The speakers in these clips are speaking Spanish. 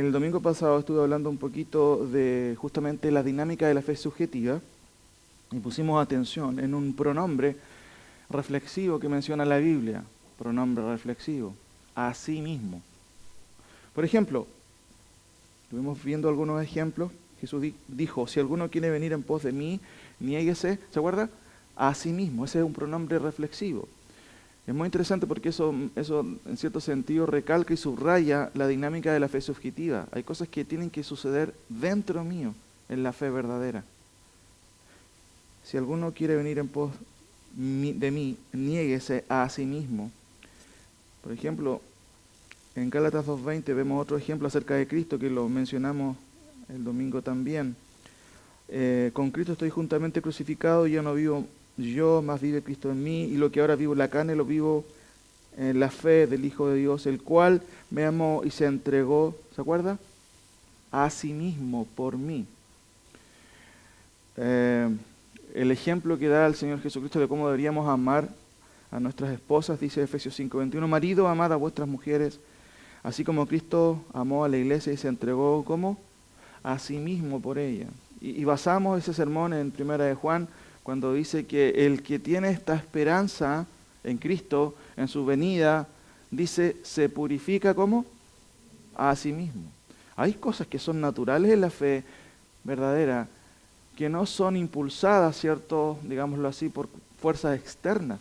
El domingo pasado estuve hablando un poquito de justamente la dinámica de la fe subjetiva y pusimos atención en un pronombre reflexivo que menciona la Biblia, pronombre reflexivo, a sí mismo. Por ejemplo, estuvimos viendo algunos ejemplos. Jesús dijo, si alguno quiere venir en pos de mí, niéguese, ¿se acuerda? A sí mismo, ese es un pronombre reflexivo. Es muy interesante porque eso en cierto sentido recalca y subraya la dinámica de la fe subjetiva. Hay cosas que tienen que suceder dentro mío en la fe verdadera. Si alguno quiere venir en pos de mí, niéguese a sí mismo. Por ejemplo, en Gálatas 2:20 vemos otro ejemplo acerca de Cristo que lo mencionamos el domingo también. Con Cristo estoy juntamente crucificado, ya no vivo yo, más vive Cristo en mí, y lo que ahora vivo en la carne lo vivo en la fe del Hijo de Dios, el cual me amó y se entregó, ¿se acuerda? A sí mismo por mí. El ejemplo que da el Señor Jesucristo de cómo deberíamos amar a nuestras esposas, dice Efesios 5:21, marido, amad a vuestras mujeres, así como Cristo amó a la iglesia y se entregó, ¿cómo? A sí mismo por ella. Y basamos ese sermón en 1 de Juan, cuando dice que el que tiene esta esperanza en Cristo, en su venida, dice, se purifica ¿cómo? A sí mismo. Hay cosas que son naturales en la fe verdadera, que no son impulsadas, ¿cierto? Digámoslo así, por fuerzas externas.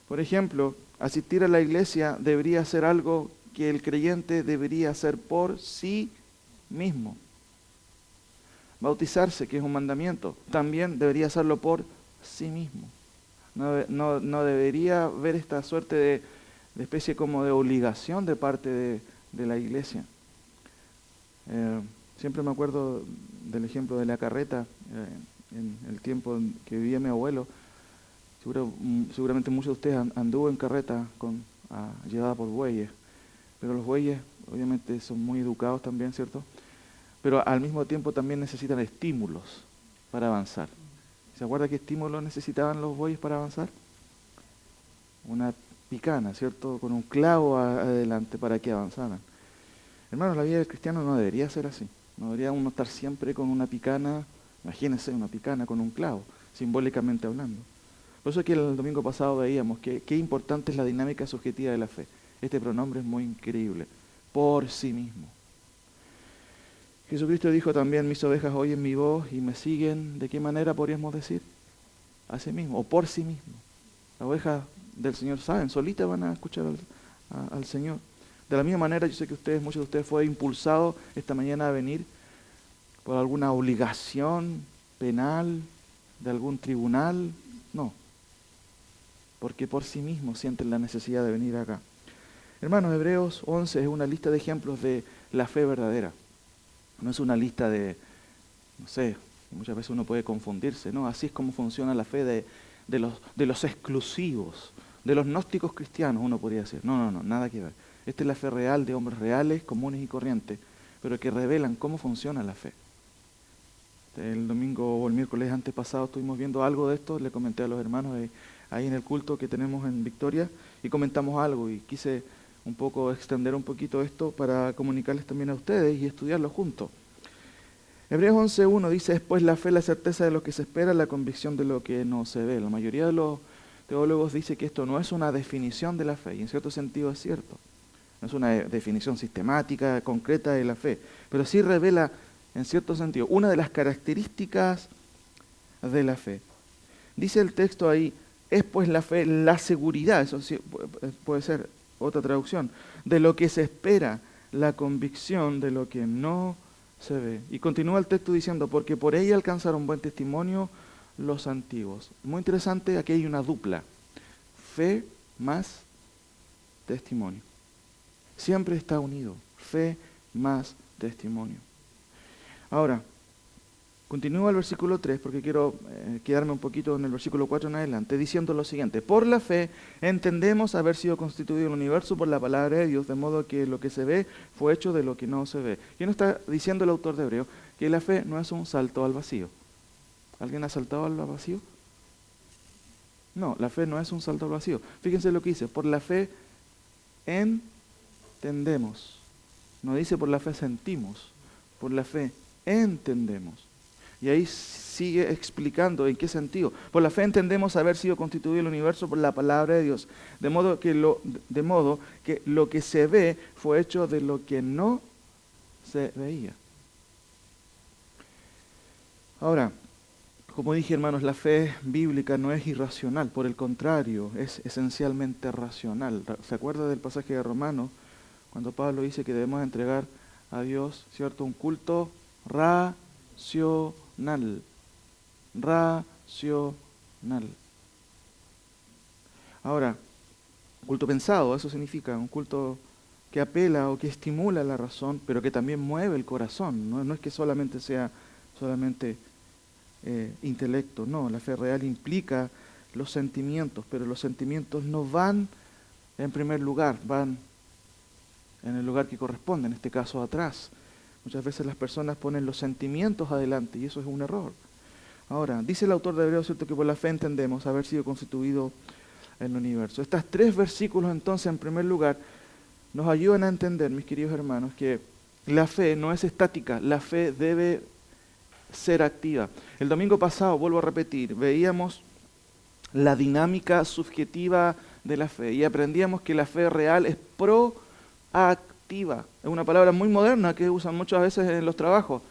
Por ejemplo, asistir a la iglesia debería ser algo que el creyente debería hacer por sí mismo. Bautizarse, que es un mandamiento, también debería hacerlo por sí mismo. No debería haber esta suerte de especie como de obligación de parte de la iglesia. Siempre me acuerdo del ejemplo de la carreta, en el tiempo en que vivía mi abuelo. Seguramente muchos de ustedes anduvo en carreta llevada por bueyes, pero los bueyes obviamente son muy educados también, ¿cierto? Pero al mismo tiempo también necesitan estímulos para avanzar. ¿Se acuerda qué estímulos necesitaban los bueyes para avanzar? Una picana, ¿cierto? Con un clavo adelante para que avanzaran. Hermanos, la vida del cristiano no debería ser así. No debería uno estar siempre con una picana, imagínense una picana con un clavo, simbólicamente hablando. Por eso que el domingo pasado veíamos que qué importante es la dinámica subjetiva de la fe. Este pronombre es muy increíble. Por sí mismo. Jesucristo dijo también, mis ovejas oyen mi voz y me siguen. ¿De qué manera podríamos decir? A sí mismo, o por sí mismo. Las ovejas del Señor saben, solitas van a escuchar al Señor. De la misma manera, yo sé que muchos de ustedes fue impulsado esta mañana a venir por alguna obligación penal de algún tribunal. No, porque por sí mismos sienten la necesidad de venir acá. Hermanos, Hebreos 11 es una lista de ejemplos de la fe verdadera. No es una lista de, no sé, muchas veces uno puede confundirse, ¿no? Así es como funciona la fe de los exclusivos, de los gnósticos cristianos, uno podría decir. No, nada que ver. Esta es la fe real de hombres reales, comunes y corrientes, pero que revelan cómo funciona la fe. El domingo o el miércoles antepasado estuvimos viendo algo de esto, le comenté a los hermanos ahí en el culto que tenemos en Victoria y comentamos algo y quise un poco extender un poquito esto para comunicarles también a ustedes y estudiarlo juntos. Hebreos 11:1 dice, es pues la fe, la certeza de lo que se espera, la convicción de lo que no se ve. La mayoría de los teólogos dice que esto no es una definición de la fe, y en cierto sentido es cierto. No es una definición sistemática, concreta de la fe, pero sí revela, en cierto sentido, una de las características de la fe. Dice el texto ahí, es pues la fe, la seguridad, eso sí, puede ser otra traducción, de lo que se espera, la convicción de lo que no se ve. Y continúa el texto diciendo, porque por ella alcanzaron buen testimonio los antiguos. Muy interesante, aquí hay una dupla, fe más testimonio. Siempre está unido, fe más testimonio. Ahora, continúa el versículo 3, porque quiero quedarme un poquito en el versículo 4 en adelante, diciendo lo siguiente. Por la fe entendemos haber sido constituido el universo por la palabra de Dios, de modo que lo que se ve fue hecho de lo que no se ve. ¿Quién está diciendo el autor de Hebreo? Que la fe no es un salto al vacío. ¿Alguien ha saltado al vacío? No, la fe no es un salto al vacío. Fíjense lo que dice. Por la fe entendemos. No dice por la fe sentimos, por la fe entendemos. Y ahí sigue explicando en qué sentido. Por la fe entendemos haber sido constituido el universo por la palabra de Dios, de modo que lo que se ve fue hecho de lo que no se veía. Ahora, como dije, hermanos, la fe bíblica no es irracional, por el contrario, es esencialmente racional. ¿Se acuerda del pasaje de Romanos, cuando Pablo dice que debemos entregar a Dios, ¿cierto?, un culto racional? Racional. Ahora, culto pensado, eso significa un culto que apela o que estimula la razón, pero que también mueve el corazón. No es que solamente sea intelecto, no, la fe real implica los sentimientos, pero los sentimientos no van en primer lugar, van en el lugar que corresponde, en este caso atrás. Muchas veces las personas ponen los sentimientos adelante y eso es un error. Ahora, dice el autor de Hebreos, ¿cierto?, que por la fe entendemos haber sido constituido el universo. Estos 3 versículos entonces, en primer lugar, nos ayudan a entender, mis queridos hermanos, que la fe no es estática, la fe debe ser activa. El domingo pasado, vuelvo a repetir, veíamos la dinámica subjetiva de la fe y aprendíamos que la fe real es proactiva. Es una palabra muy moderna que usan muchas veces en los trabajos.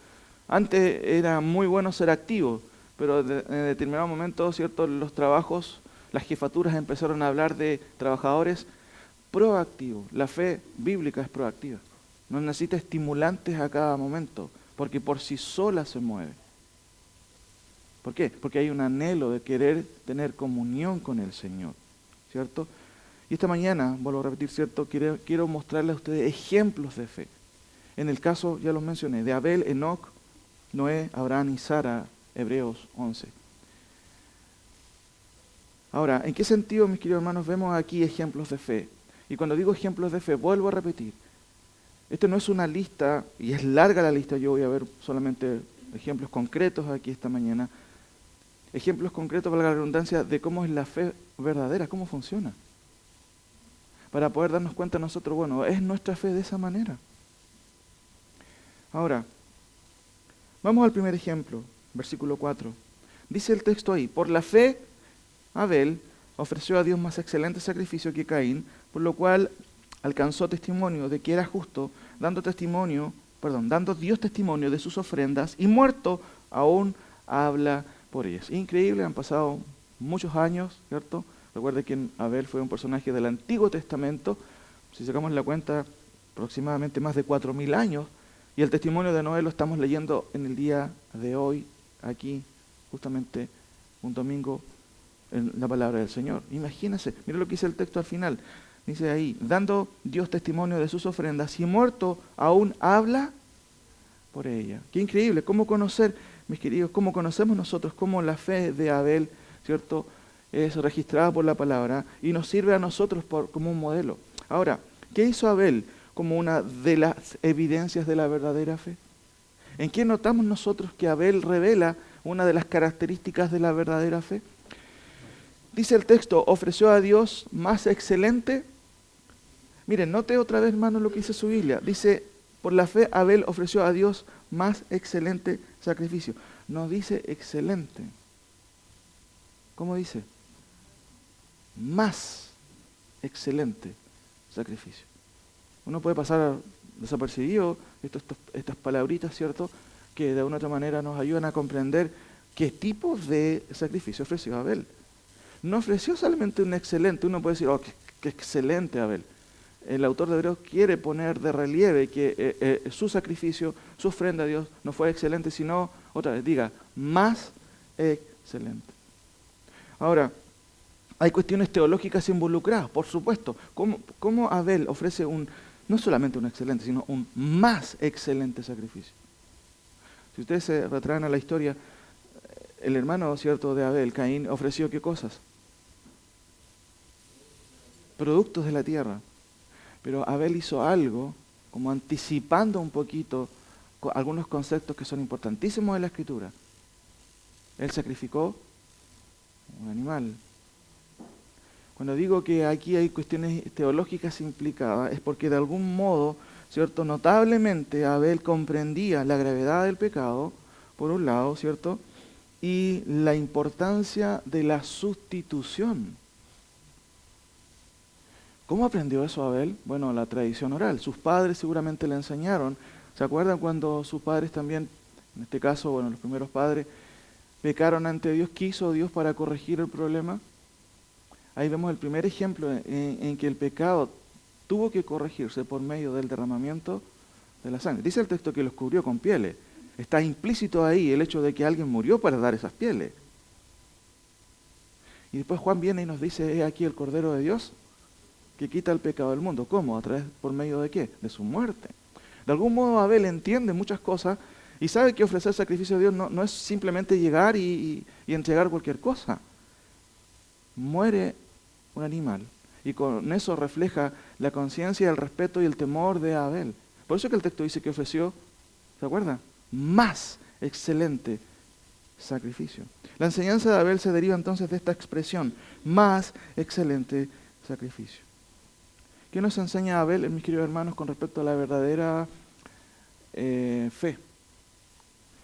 Antes era muy bueno ser activo, pero en determinado momento, ¿cierto?, los trabajos, las jefaturas empezaron a hablar de trabajadores proactivos. La fe bíblica es proactiva. No necesita estimulantes a cada momento, porque por sí sola se mueve. ¿Por qué? Porque hay un anhelo de querer tener comunión con el Señor, ¿cierto? Y esta mañana, vuelvo a repetir, ¿cierto?, quiero mostrarles a ustedes ejemplos de fe. En el caso, ya los mencioné, de Abel, Enoc, Noé, Abraham y Sara, Hebreos 11. Ahora, ¿en qué sentido, mis queridos hermanos, vemos aquí ejemplos de fe? Y cuando digo ejemplos de fe, vuelvo a repetir, esto no es una lista, y es larga la lista, yo voy a ver solamente ejemplos concretos aquí esta mañana, ejemplos concretos, para la redundancia, de cómo es la fe verdadera, cómo funciona. Para poder darnos cuenta nosotros, bueno, es nuestra fe de esa manera. Ahora, vamos al primer ejemplo, versículo 4. Dice el texto ahí, por la fe, Abel ofreció a Dios más excelente sacrificio que Caín, por lo cual alcanzó testimonio de que era justo, dando Dios testimonio de sus ofrendas, y muerto aún habla por ellas. Increíble, han pasado muchos años, ¿cierto? Recuerde que Abel fue un personaje del Antiguo Testamento, si sacamos la cuenta, aproximadamente más de 4.000 años, y el testimonio de Noé lo estamos leyendo en el día de hoy, aquí, justamente un domingo, en la palabra del Señor. Imagínense, mira lo que dice el texto al final. Dice ahí, dando Dios testimonio de sus ofrendas, y muerto aún habla por ella. Qué increíble, cómo conocer, mis queridos, cómo conocemos nosotros, cómo la fe de Abel, ¿cierto?, es registrada por la palabra y nos sirve a nosotros como un modelo. Ahora, ¿qué hizo Abel como una de las evidencias de la verdadera fe? ¿En qué notamos nosotros que Abel revela una de las características de la verdadera fe? Dice el texto, ofreció a Dios más excelente. Miren, note otra vez, hermano, lo que dice su Biblia. Dice, por la fe Abel ofreció a Dios más excelente sacrificio. No dice excelente. ¿Cómo dice? Más excelente sacrificio. Uno puede pasar desapercibido estas palabritas, ¿cierto?, que de una u otra manera nos ayudan a comprender qué tipo de sacrificio ofreció Abel. No ofreció solamente un excelente, uno puede decir, oh, qué excelente Abel. El autor de Hebreos quiere poner de relieve que su sacrificio, su ofrenda a Dios no fue excelente, sino, otra vez, diga, más excelente. Ahora, hay cuestiones teológicas involucradas, por supuesto. ¿Cómo Abel ofrece no solamente un excelente, sino un más excelente sacrificio? Si ustedes se retraen a la historia, el hermano, ¿cierto?, de Abel, Caín, ofreció ¿qué cosas? Productos de la tierra. Pero Abel hizo algo como anticipando un poquito algunos conceptos que son importantísimos en la Escritura. Él sacrificó un animal. Cuando digo que aquí hay cuestiones teológicas implicadas, es porque de algún modo, ¿cierto? Notablemente Abel comprendía la gravedad del pecado, por un lado, ¿cierto? Y la importancia de la sustitución. ¿Cómo aprendió eso Abel? Bueno, la tradición oral. Sus padres seguramente le enseñaron. ¿Se acuerdan cuando sus padres también, en este caso, bueno, los primeros padres, pecaron ante Dios? ¿Qué hizo Dios para corregir el problema? Ahí vemos el primer ejemplo en que el pecado tuvo que corregirse por medio del derramamiento de la sangre. Dice el texto que los cubrió con pieles. Está implícito ahí el hecho de que alguien murió para dar esas pieles. Y después Juan viene y nos dice, he aquí el Cordero de Dios que quita el pecado del mundo. ¿Cómo? ¿Por medio de qué? De su muerte. De algún modo Abel entiende muchas cosas y sabe que ofrecer sacrificio a Dios no es simplemente llegar y entregar cualquier cosa. Muere un animal y con eso refleja la conciencia, el respeto y el temor de Abel. Por eso que el texto dice que ofreció, ¿se acuerda? Más excelente sacrificio. La enseñanza de Abel se deriva entonces de esta expresión, más excelente sacrificio. ¿Qué nos enseña Abel, mis queridos hermanos, con respecto a la verdadera fe?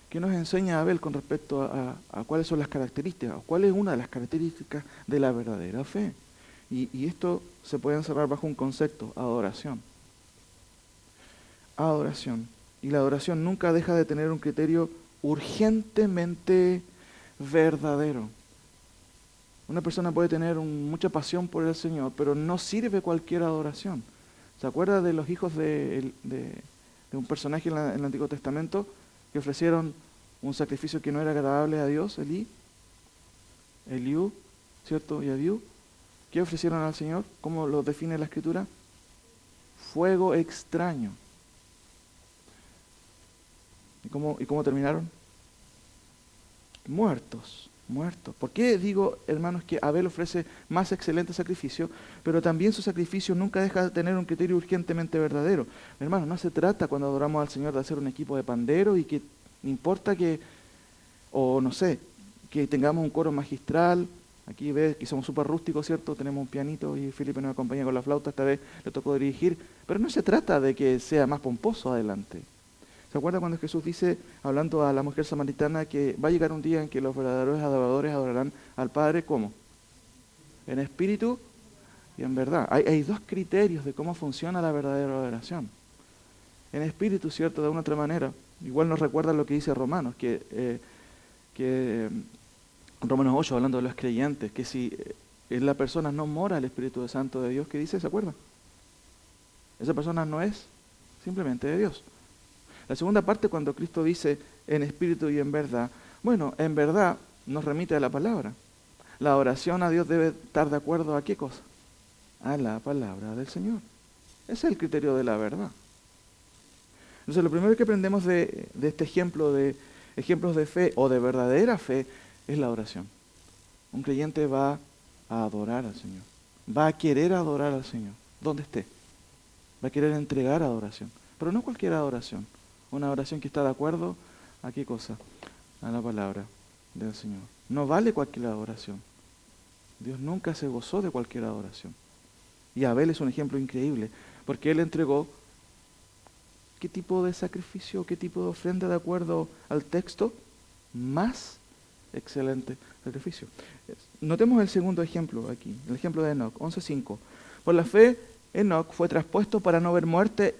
¿Qué nos enseña Abel con respecto a cuáles son las características? ¿Cuál es una de las características de la verdadera fe? Y esto se puede encerrar bajo un concepto, adoración. Adoración. Y la adoración nunca deja de tener un criterio urgentemente verdadero. Una persona puede tener mucha pasión por el Señor, pero no sirve cualquier adoración. ¿Se acuerda de los hijos de un personaje en el Antiguo Testamento que ofrecieron un sacrificio que no era agradable a Dios? Eliú, ¿cierto? Y Abiú. ¿Qué ofrecieron al Señor? ¿Cómo lo define la Escritura? Fuego extraño. ¿Y cómo terminaron? Muertos. ¿Por qué digo, hermanos, que Abel ofrece más excelente sacrificio, pero también su sacrificio nunca deja de tener un criterio urgentemente verdadero? Hermanos, no se trata cuando adoramos al Señor de hacer un equipo de pandero y que no importa que, o no sé, que tengamos un coro magistral. Aquí ves que somos súper rústicos, ¿cierto? Tenemos un pianito y Felipe nos acompaña con la flauta, esta vez le tocó dirigir, pero no se trata de que sea más pomposo adelante. ¿Se acuerda cuando Jesús dice, hablando a la mujer samaritana, que va a llegar un día en que los verdaderos adoradores adorarán al Padre? ¿Cómo? En espíritu y en verdad. Hay dos criterios de cómo funciona la verdadera adoración. En espíritu, ¿cierto? De una u otra manera. Igual nos recuerda lo que dice Romanos, que Romanos 8, hablando de los creyentes, que si en la persona no mora el Espíritu Santo de Dios, ¿qué dice? ¿Se acuerda? Esa persona no es simplemente de Dios. La segunda parte, cuando Cristo dice en espíritu y en verdad, bueno, en verdad nos remite a la palabra. La oración a Dios debe estar de acuerdo a qué cosa? A la palabra del Señor. Ese es el criterio de la verdad. Entonces, lo primero que aprendemos de este ejemplo, de ejemplos de fe o de verdadera fe, es la oración. Un creyente va a adorar al Señor. Va a querer adorar al Señor, donde esté. Va a querer entregar adoración. Pero no cualquier adoración. Una oración que está de acuerdo a qué cosa? A la palabra del Señor. No vale cualquier adoración. Dios nunca se gozó de cualquier adoración. Y Abel es un ejemplo increíble, porque él entregó ¿qué tipo de sacrificio, qué tipo de ofrenda de acuerdo al texto? Más excelente sacrificio. Notemos el segundo ejemplo aquí, el ejemplo de Enoc, 11:5. Por la fe, Enoc fue traspuesto para no ver muerte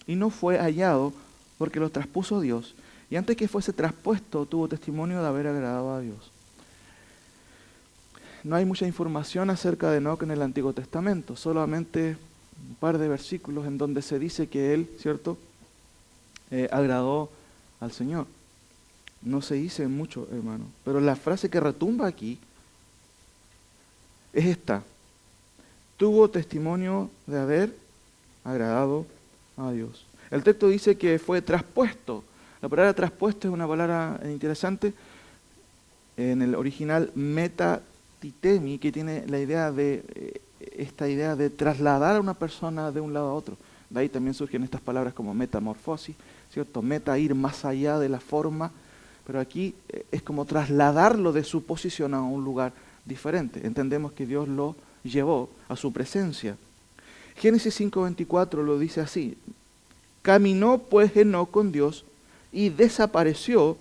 y no fue hallado porque lo traspuso Dios. Y antes que fuese traspuesto, tuvo testimonio de haber agradado a Dios. No hay mucha información acerca de Enoc en el Antiguo Testamento, solamente un par de versículos en donde se dice que él, ¿cierto?, agradó al Señor. No se dice mucho, hermano, pero la frase que retumba aquí es esta: tuvo testimonio de haber agradado a Dios. El texto dice que fue traspuesto. La palabra traspuesto es una palabra interesante. En el original metatitemi, que tiene la idea de esta idea de trasladar a una persona de un lado a otro. De ahí también surgen estas palabras como metamorfosis, ¿cierto? Meta, ir más allá de la forma, pero aquí es como trasladarlo de su posición a un lugar diferente. Entendemos que Dios lo llevó a su presencia. Génesis 5:24 lo dice así: Caminó pues Enoc con Dios y desapareció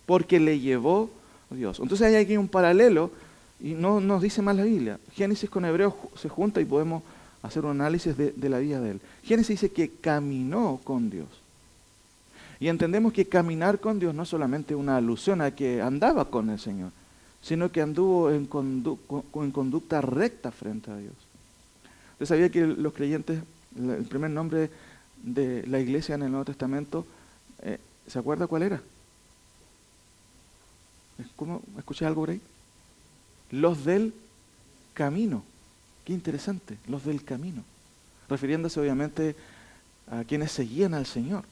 porque le llevó Dios. Entonces hay aquí un paralelo y no nos dice más la Biblia. Génesis con Hebreos se junta y podemos hacer un análisis de la vida de él. Génesis dice que caminó con Dios. Y entendemos que caminar con Dios no es solamente una alusión a que andaba con el Señor, sino que anduvo en conducta recta frente a Dios. ¿Usted sabía que los creyentes, el primer nombre de la iglesia en el Nuevo Testamento, ¿se acuerda cuál era? ¿Cómo? ¿Escuché algo por ahí? Los del camino. Qué interesante, los del camino. Refiriéndose obviamente a quienes seguían al Señor.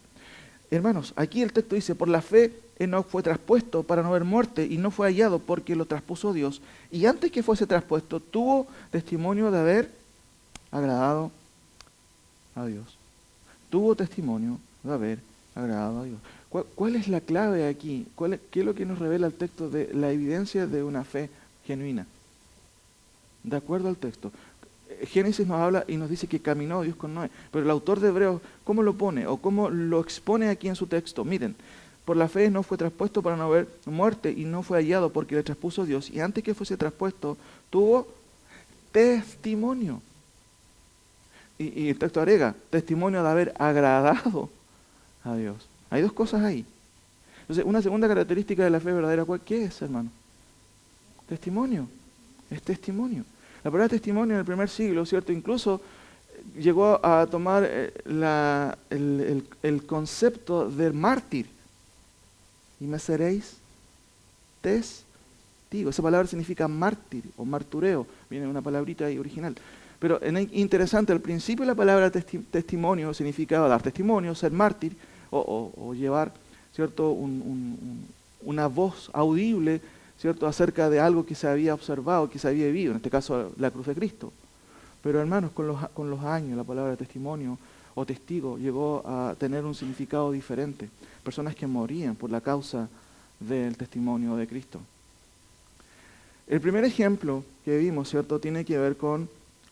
Hermanos, aquí el texto dice, por la fe Enoc fue traspuesto para no ver muerte y no fue hallado porque lo traspuso Dios. Y antes que fuese traspuesto, tuvo testimonio de haber agradado a Dios. Tuvo testimonio de haber agradado a Dios. ¿Cuál es la clave aquí? ¿Qué es lo que nos revela el texto de la evidencia de una fe genuina? De acuerdo al texto. Génesis nos habla y nos dice que caminó Dios con Noé. Pero el autor de Hebreos, ¿cómo lo pone? ¿O cómo lo expone aquí en su texto? Miren, por la fe no fue traspuesto para no haber muerte y no fue hallado porque le traspuso Dios. Y antes que fuese traspuesto, tuvo testimonio. Y el texto agrega, testimonio de haber agradado a Dios. Hay dos cosas ahí. Entonces, una segunda característica de la fe verdadera, ¿qué es, hermano? Testimonio. Es testimonio. La palabra testimonio en el primer siglo, ¿cierto? Incluso llegó a tomar el concepto del mártir. Y me seréis testigo. Esa palabra significa mártir o martureo. Viene una palabrita ahí original. Pero es interesante, al principio la palabra testimonio significaba dar testimonio, ser mártir o llevar, ¿cierto? Una voz audible, ¿cierto? Acerca de algo que se había observado, que se había vivido, en este caso la cruz de Cristo. Pero hermanos, con los años la palabra testimonio o testigo llegó a tener un significado diferente. Personas que morían por la causa del testimonio de Cristo. El primer ejemplo que vimos, ¿cierto?, tiene que ver con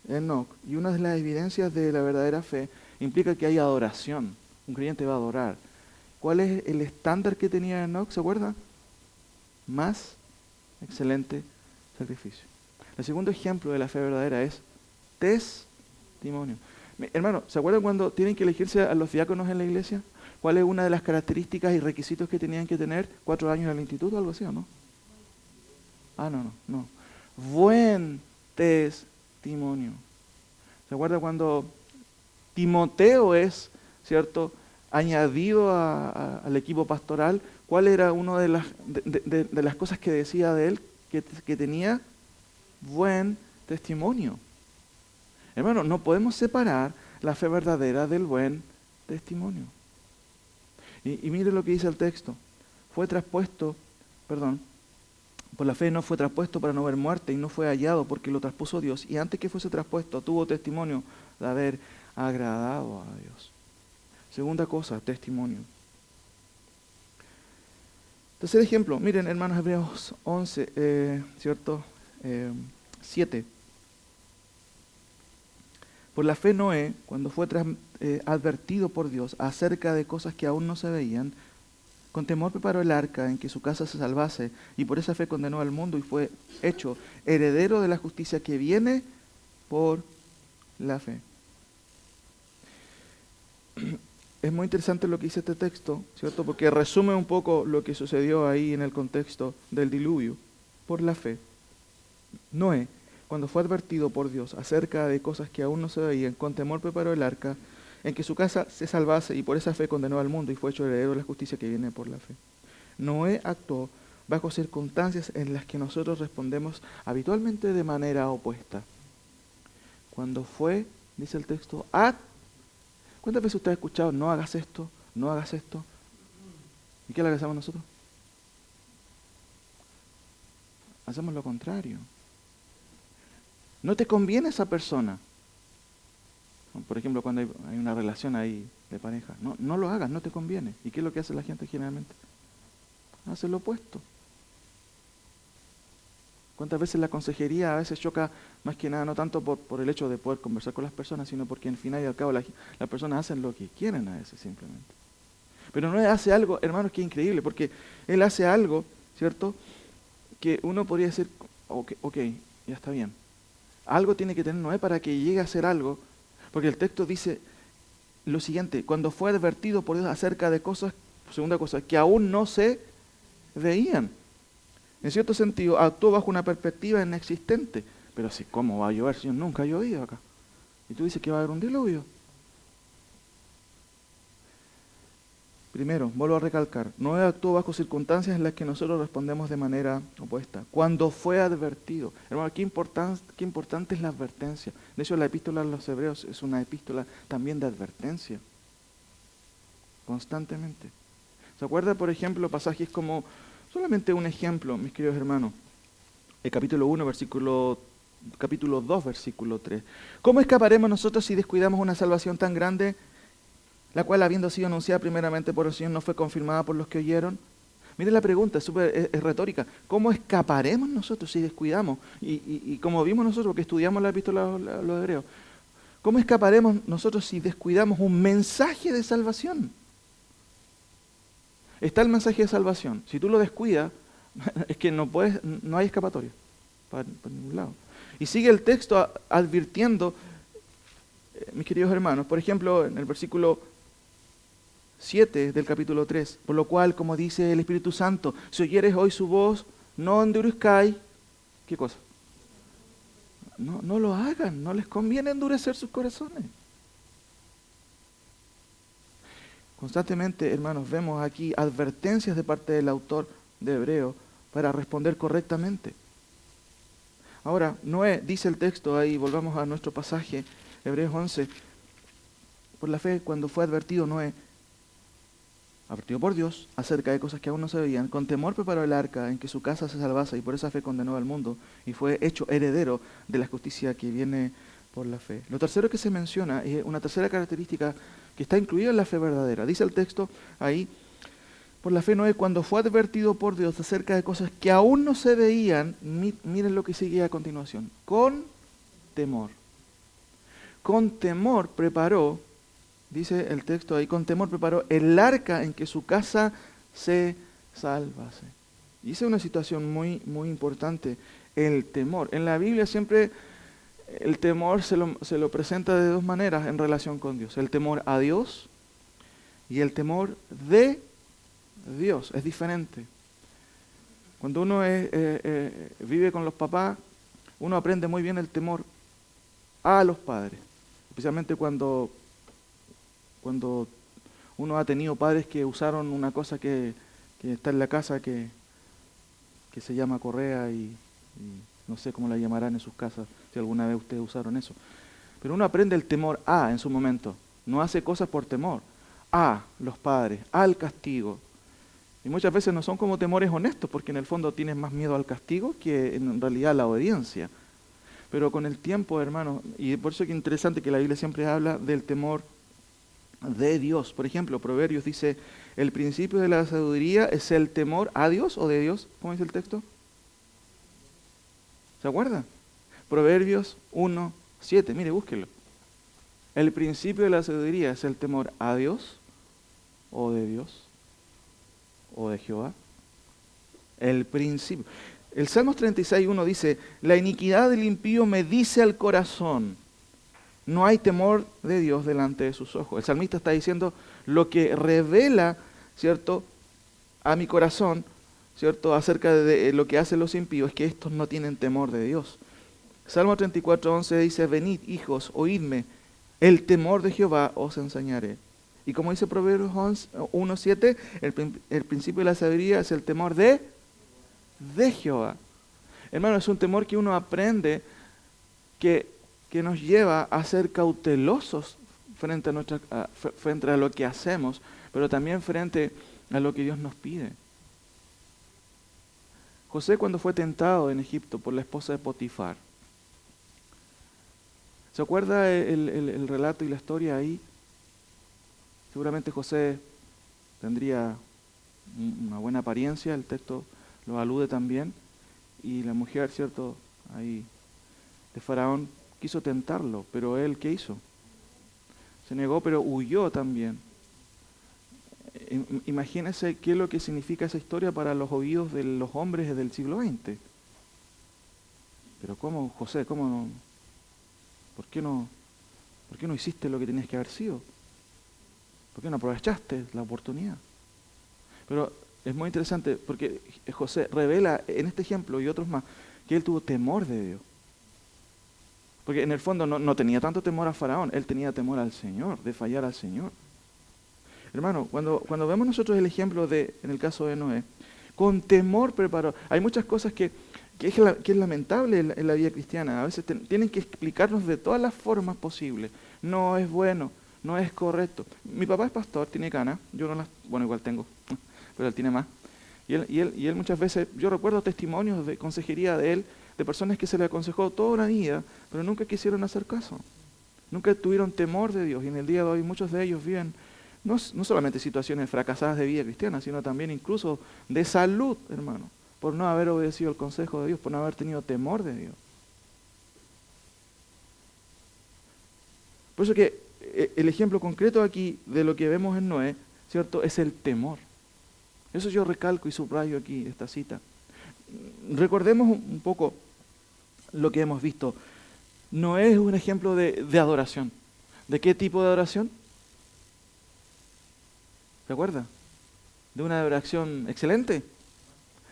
Enoc. Y una de las evidencias de la verdadera fe implica que hay adoración. Un creyente va a adorar. ¿Cuál es el estándar que tenía Enoc? ¿Se acuerda? Más excelente sacrificio. El segundo ejemplo de la fe verdadera es testimonio. Hermano, ¿se acuerdan cuando tienen que elegirse a los diáconos en la iglesia? ¿Cuál es una de las características y requisitos que tenían que tener? 4 años en el instituto o algo así, ¿o no? No. Buen testimonio. ¿Se acuerda cuando Timoteo es, ¿cierto?, añadido al equipo pastoral? ¿Cuál era una de las cosas que decía de él? Que tenía buen testimonio. Hermano, no podemos separar la fe verdadera del buen testimonio. Y mire lo que dice el texto. Por la fe no fue traspuesto para no ver muerte y no fue hallado porque lo traspuso Dios. Y antes que fuese traspuesto tuvo testimonio de haber agradado a Dios. Segunda cosa, testimonio. Tercer ejemplo, miren hermanos, Hebreos 11, ¿cierto? 7. Por la fe Noé, cuando fue advertido por Dios acerca de cosas que aún no se veían, con temor preparó el arca en que su casa se salvase, y por esa fe condenó al mundo y fue hecho heredero de la justicia que viene por la fe. Es muy interesante lo que dice este texto, ¿cierto? Porque resume un poco lo que sucedió ahí en el contexto del diluvio. Por la fe, Noé, cuando fue advertido por Dios acerca de cosas que aún no se veían, con temor preparó el arca en que su casa se salvase y por esa fe condenó al mundo y fue hecho heredero de la justicia que viene por la fe. Noé actuó bajo circunstancias en las que nosotros respondemos habitualmente de manera opuesta. Cuando fue, dice el texto, ¿cuántas veces usted ha escuchado, no hagas esto, no hagas esto? ¿Y qué es lo que hacemos nosotros? Hacemos lo contrario. No te conviene esa persona. Por ejemplo, cuando hay una relación ahí de pareja. No lo hagas, no te conviene. ¿Y qué es lo que hace la gente generalmente? Hace lo opuesto. ¿Cuántas veces la consejería a veces choca más que nada, no tanto por el hecho de poder conversar con las personas, sino porque al final y al cabo las personas hacen lo que quieren a veces simplemente? Pero Noé hace algo, hermanos, que es increíble, porque él hace algo, ¿cierto?, que uno podría decir, ok, ya está bien. Algo tiene que tener Noé para que llegue a hacer algo, porque el texto dice lo siguiente: cuando fue advertido por Dios acerca de cosas, segunda cosa, que aún no se veían. En cierto sentido, actuó bajo una perspectiva inexistente. Pero así, ¿cómo va a llover si nunca ha llovido acá? Y tú dices que va a haber un diluvio. Primero, vuelvo a recalcar, Noé actuó bajo circunstancias en las que nosotros respondemos de manera opuesta. Cuando fue advertido. Hermano, qué importante es la advertencia. De hecho, la epístola a los Hebreos es una epístola también de advertencia. Constantemente. ¿Se acuerda, por ejemplo, pasajes como, solamente un ejemplo, mis queridos hermanos, el capítulo 1, capítulo 2, versículo 3. ¿Cómo escaparemos nosotros si descuidamos una salvación tan grande, la cual, habiendo sido anunciada primeramente por el Señor, no fue confirmada por los que oyeron? Mire la pregunta, es retórica. ¿Cómo escaparemos nosotros si descuidamos? Y como vimos nosotros, que estudiamos la epístola a los Hebreos, ¿cómo escaparemos nosotros si descuidamos un mensaje de salvación? Está el mensaje de salvación. Si tú lo descuidas, es que no hay escapatoria para ningún lado. Y sigue el texto advirtiendo, mis queridos hermanos, por ejemplo, en el versículo 7 del capítulo 3, por lo cual, como dice el Espíritu Santo, si oyeres hoy su voz, no endurezcáis, ¿qué cosa? No lo hagan, no les conviene endurecer sus corazones. Constantemente, hermanos, vemos aquí advertencias de parte del autor de Hebreo para responder correctamente. Ahora, Noé, dice el texto ahí, volvamos a nuestro pasaje, Hebreos 11, por la fe, cuando fue advertido Noé, advertido por Dios acerca de cosas que aún no se veían, con temor preparó el arca en que su casa se salvase, y por esa fe condenó al mundo y fue hecho heredero de la justicia que viene por la fe. Lo tercero que se menciona es una tercera característica que está incluida en la fe verdadera. Dice el texto ahí, por la fe Noé, cuando fue advertido por Dios acerca de cosas que aún no se veían, miren lo que sigue a continuación, con temor. Con temor preparó, dice el texto ahí, con temor preparó el arca en que su casa se salvase. Y esa es una situación muy, muy importante, el temor. En la Biblia siempre el temor se lo presenta de dos maneras en relación con Dios. El temor a Dios y el temor de Dios. Es diferente. Cuando uno vive con los papás, uno aprende muy bien el temor a los padres. Especialmente cuando uno ha tenido padres que usaron una cosa que está en la casa que se llama correa y no sé cómo la llamarán en sus casas, si alguna vez ustedes usaron eso. Pero uno aprende el temor en su momento. No hace cosas por temor. A los padres, al castigo. Y muchas veces no son como temores honestos, porque en el fondo tienes más miedo al castigo que en realidad a la obediencia. Pero con el tiempo, hermano, y por eso es interesante que la Biblia siempre habla del temor de Dios. Por ejemplo, Proverbios dice, el principio de la sabiduría es el temor a Dios o de Dios. ¿Cómo dice el texto? ¿Se acuerdan? Proverbios 1:7, mire, búsquelo. El principio de la sabiduría es el temor a Dios o de Dios o de Jehová. El principio. El Salmos 36:1 dice, la iniquidad del impío me dice al corazón, no hay temor de Dios delante de sus ojos. El salmista está diciendo, lo que revela, ¿cierto?, a mi corazón, ¿cierto?, acerca de lo que hacen los impíos, es que estos no tienen temor de Dios. Salmo 34:11 dice, venid, hijos, oídme, el temor de Jehová os enseñaré. Y como dice Proverbios 1:7, el principio de la sabiduría es el temor de Jehová. Hermano, es un temor que uno aprende que nos lleva a ser cautelosos frente a lo que hacemos, pero también frente a lo que Dios nos pide. José, cuando fue tentado en Egipto por la esposa de Potifar, ¿se acuerda el relato y la historia ahí? Seguramente José tendría una buena apariencia, el texto lo alude también. Y la mujer, ¿cierto? Ahí, de Faraón, quiso tentarlo, pero él, ¿qué hizo? Se negó, pero huyó también. Imagínense qué es lo que significa esa historia para los oídos de los hombres del siglo XX. Pero ¿cómo, José? ¿Cómo no? ¿Por qué no? ¿Por qué no hiciste lo que tenías que haber sido? ¿Por qué no aprovechaste la oportunidad? Pero es muy interesante porque José revela en este ejemplo y otros más que él tuvo temor de Dios. Porque en el fondo no tenía tanto temor a Faraón, él tenía temor al Señor, de fallar al Señor. Hermano, cuando vemos nosotros el ejemplo en el caso de Noé, con temor preparó. Hay muchas cosas que es lamentable en la vida cristiana. A veces tienen que explicarnos de todas las formas posibles. No es bueno, no es correcto. Mi papá es pastor, tiene canas, yo no las, bueno, igual tengo, pero él tiene más. Y él muchas veces, yo recuerdo testimonios de consejería de él, de personas que se le aconsejó toda una vida, pero nunca quisieron hacer caso. Nunca tuvieron temor de Dios. Y en el día de hoy muchos de ellos viven no solamente situaciones fracasadas de vida cristiana, sino también incluso de salud, hermano, por no haber obedecido el consejo de Dios, por no haber tenido temor de Dios. Por eso que el ejemplo concreto aquí de lo que vemos en Noé, ¿cierto?, es el temor. Eso yo recalco y subrayo aquí esta cita. Recordemos un poco lo que hemos visto. Noé es un ejemplo de adoración. ¿De qué tipo de adoración? ¿Se acuerda? ¿De una adoración excelente?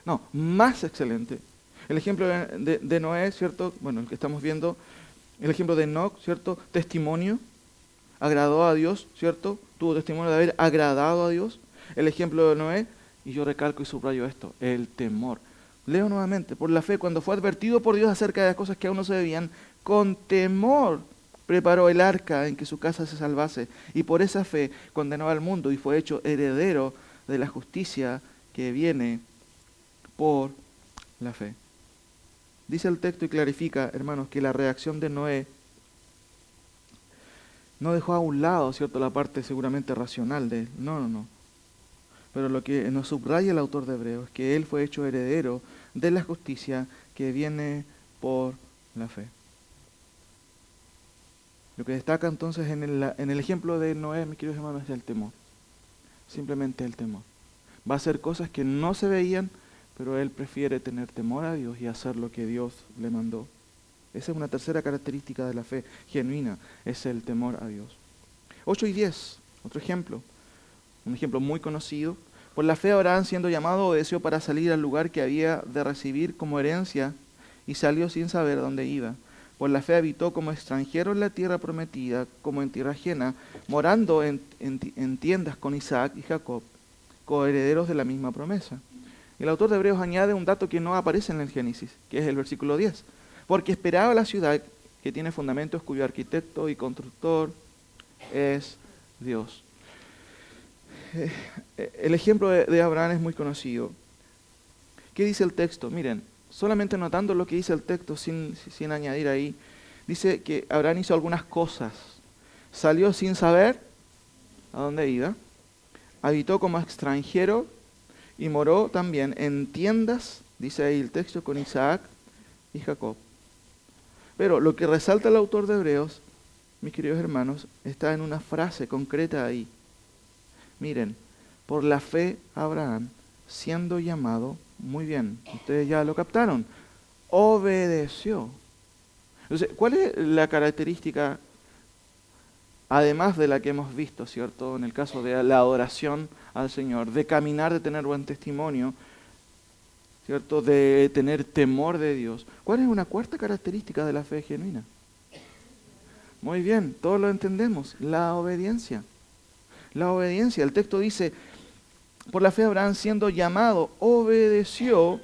No, más excelente. El ejemplo de Noé, ¿cierto? Bueno, el que estamos viendo, el ejemplo de Enoc, ¿cierto? Testimonio, agradó a Dios, ¿cierto? Tuvo testimonio de haber agradado a Dios. El ejemplo de Noé, y yo recalco y subrayo esto, el temor. Leo nuevamente, por la fe, cuando fue advertido por Dios acerca de las cosas que aún no se veían, con temor preparó el arca en que su casa se salvase, y por esa fe condenó al mundo y fue hecho heredero de la justicia que viene por la fe. Dice el texto y clarifica, hermanos, que la reacción de Noé no dejó a un lado, ¿cierto?, la parte seguramente racional de él. No. Pero lo que nos subraya el autor de Hebreos es que él fue hecho heredero de la justicia que viene por la fe. Lo que destaca entonces en el ejemplo de Noé, mis queridos hermanos, es el temor. Simplemente el temor. Va a hacer cosas que no se veían, pero él prefiere tener temor a Dios y hacer lo que Dios le mandó. Esa es una tercera característica de la fe genuina, es el temor a Dios. 8 y 10, otro ejemplo. Un ejemplo muy conocido. Por la fe Abraham, siendo llamado, obedeció para salir al lugar que había de recibir como herencia y salió sin saber dónde iba. Por la fe habitó como extranjero en la tierra prometida, como en tierra ajena, morando en tiendas con Isaac y Jacob, coherederos de la misma promesa. El autor de Hebreos añade un dato que no aparece en el Génesis, que es el versículo 10. Porque esperaba la ciudad que tiene fundamentos, cuyo arquitecto y constructor es Dios. El ejemplo de Abraham es muy conocido. ¿Qué dice el texto? Miren, solamente notando lo que dice el texto sin añadir ahí, dice que Abraham hizo algunas cosas. Salió sin saber a dónde iba, habitó como extranjero y moró también en tiendas, dice ahí el texto, con Isaac y Jacob. Pero lo que resalta el autor de Hebreos, mis queridos hermanos, está en una frase concreta ahí. Miren, por la fe Abraham, siendo llamado, muy bien, ustedes ya lo captaron, obedeció. Entonces, ¿cuál es la característica, además de la que hemos visto, ¿cierto? En el caso de la adoración al Señor, de caminar, de tener buen testimonio, ¿cierto?, de tener temor de Dios. ¿Cuál es una cuarta característica de la fe genuina? Muy bien, todos lo entendemos, la obediencia. La obediencia, el texto dice, por la fe Abraham siendo llamado, obedeció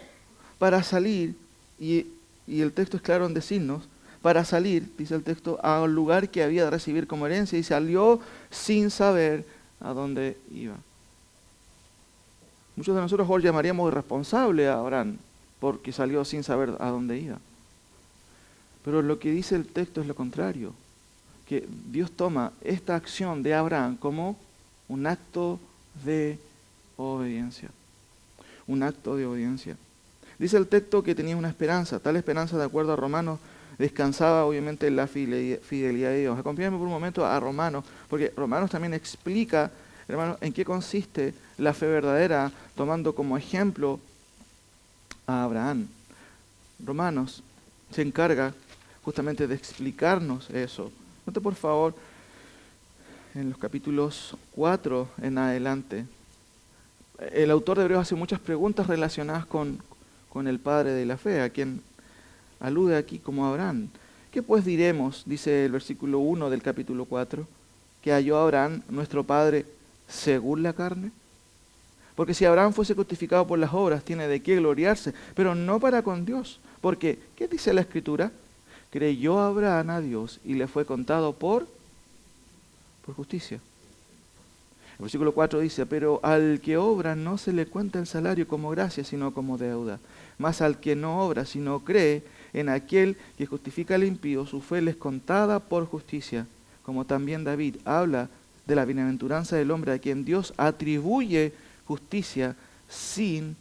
para salir, y el texto es claro en decirnos, para salir, dice el texto, a un lugar que había de recibir como herencia, y salió sin saber a dónde iba. Muchos de nosotros hoy llamaríamos irresponsable a Abraham, porque salió sin saber a dónde iba. Pero lo que dice el texto es lo contrario, que Dios toma esta acción de Abraham como un acto de obediencia. Un acto de obediencia. Dice el texto que tenía una esperanza. Tal esperanza, de acuerdo a Romanos, descansaba obviamente en la fidelidad de Dios. Acompáñame por un momento a Romanos, porque Romanos también explica, hermanos, en qué consiste la fe verdadera, tomando como ejemplo a Abraham. Romanos se encarga justamente de explicarnos eso. Note por favor en los capítulos 4 en adelante. El autor de Hebreos hace muchas preguntas relacionadas con el padre de la fe, a quien alude aquí como Abraham. ¿Qué pues diremos, dice el versículo 1 del capítulo 4, que halló Abraham, nuestro padre, según la carne? Porque si Abraham fuese justificado por las obras, tiene de qué gloriarse, pero no para con Dios. Porque, ¿qué dice la Escritura? Creyó Abraham a Dios y le fue contado por justicia. El versículo 4 dice, pero al que obra no se le cuenta el salario como gracia, sino como deuda. Mas al que no obra, sino cree en aquel que justifica al impío, su fe le es contada por justicia. Como también David habla de la bienaventuranza del hombre a quien Dios atribuye justicia sin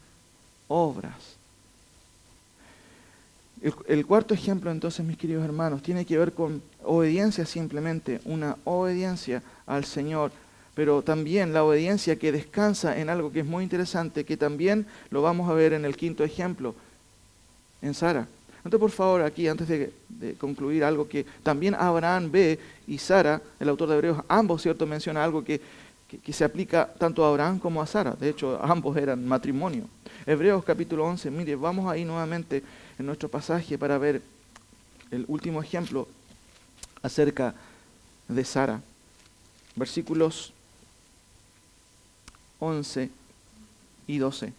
obras. El cuarto ejemplo, entonces, mis queridos hermanos, tiene que ver con obediencia simplemente, una obediencia al Señor, pero también la obediencia que descansa en algo que es muy interesante, que también lo vamos a ver en el quinto ejemplo, en Sara. Note por favor aquí, antes de concluir, algo que también Abraham ve y Sara, el autor de Hebreos, ambos, ¿cierto?, menciona algo que se aplica tanto a Abraham como a Sara. De hecho, ambos eran matrimonio. Hebreos capítulo 11, mire, vamos ahí nuevamente en nuestro pasaje para ver el último ejemplo acerca de Sara. Versículos 11 y 12.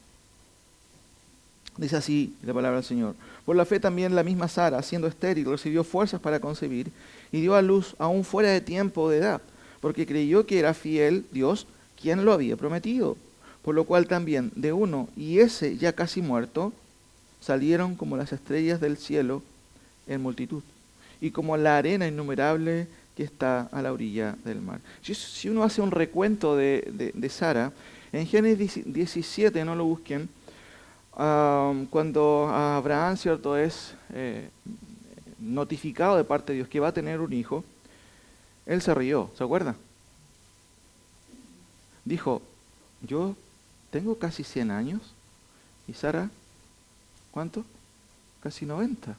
Dice así la palabra del Señor. Por la fe también la misma Sara, siendo estéril, recibió fuerzas para concebir y dio a luz aún fuera de tiempo de edad, porque creyó que era fiel Dios quien lo había prometido. Por lo cual también de uno, y ese ya casi muerto, salieron como las estrellas del cielo en multitud, y como la arena innumerable que está a la orilla del mar. Si uno hace un recuento de Sara, en Génesis 17, no lo busquen, cuando Abraham, ¿cierto?, es notificado de parte de Dios que va a tener un hijo, él se rió, ¿se acuerda? Dijo, yo tengo casi 100 años, y Sara, ¿cuánto? Casi 90.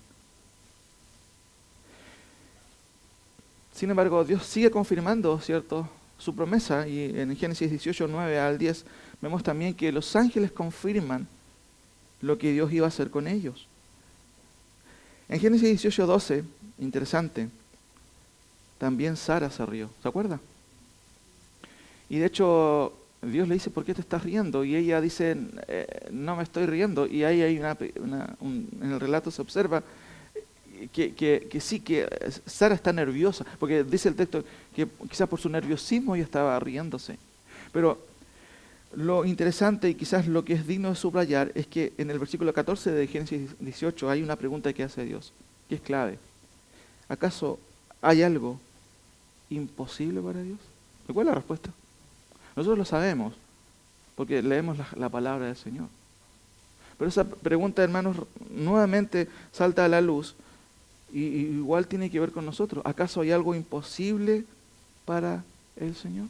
Sin embargo, Dios sigue confirmando, ¿cierto?, su promesa, y en Génesis 18, 9 al 10, vemos también que los ángeles confirman lo que Dios iba a hacer con ellos. En Génesis 18, 12, interesante, también Sara se rió, ¿se acuerda? Y de hecho, Dios le dice, ¿por qué te estás riendo? Y ella dice, no me estoy riendo. Y ahí hay en el relato se observa que sí, que Sara está nerviosa, porque dice el texto que quizás por su nerviosismo ella estaba riéndose. Pero lo interesante y quizás lo que es digno de subrayar es que en el versículo 14 de Génesis 18 hay una pregunta que hace Dios, que es clave. ¿Acaso hay algo imposible para Dios? ¿Cuál es la respuesta? Nosotros lo sabemos, porque leemos la palabra del Señor. Pero esa pregunta, hermanos, nuevamente salta a la luz y igual tiene que ver con nosotros. ¿Acaso hay algo imposible para el Señor?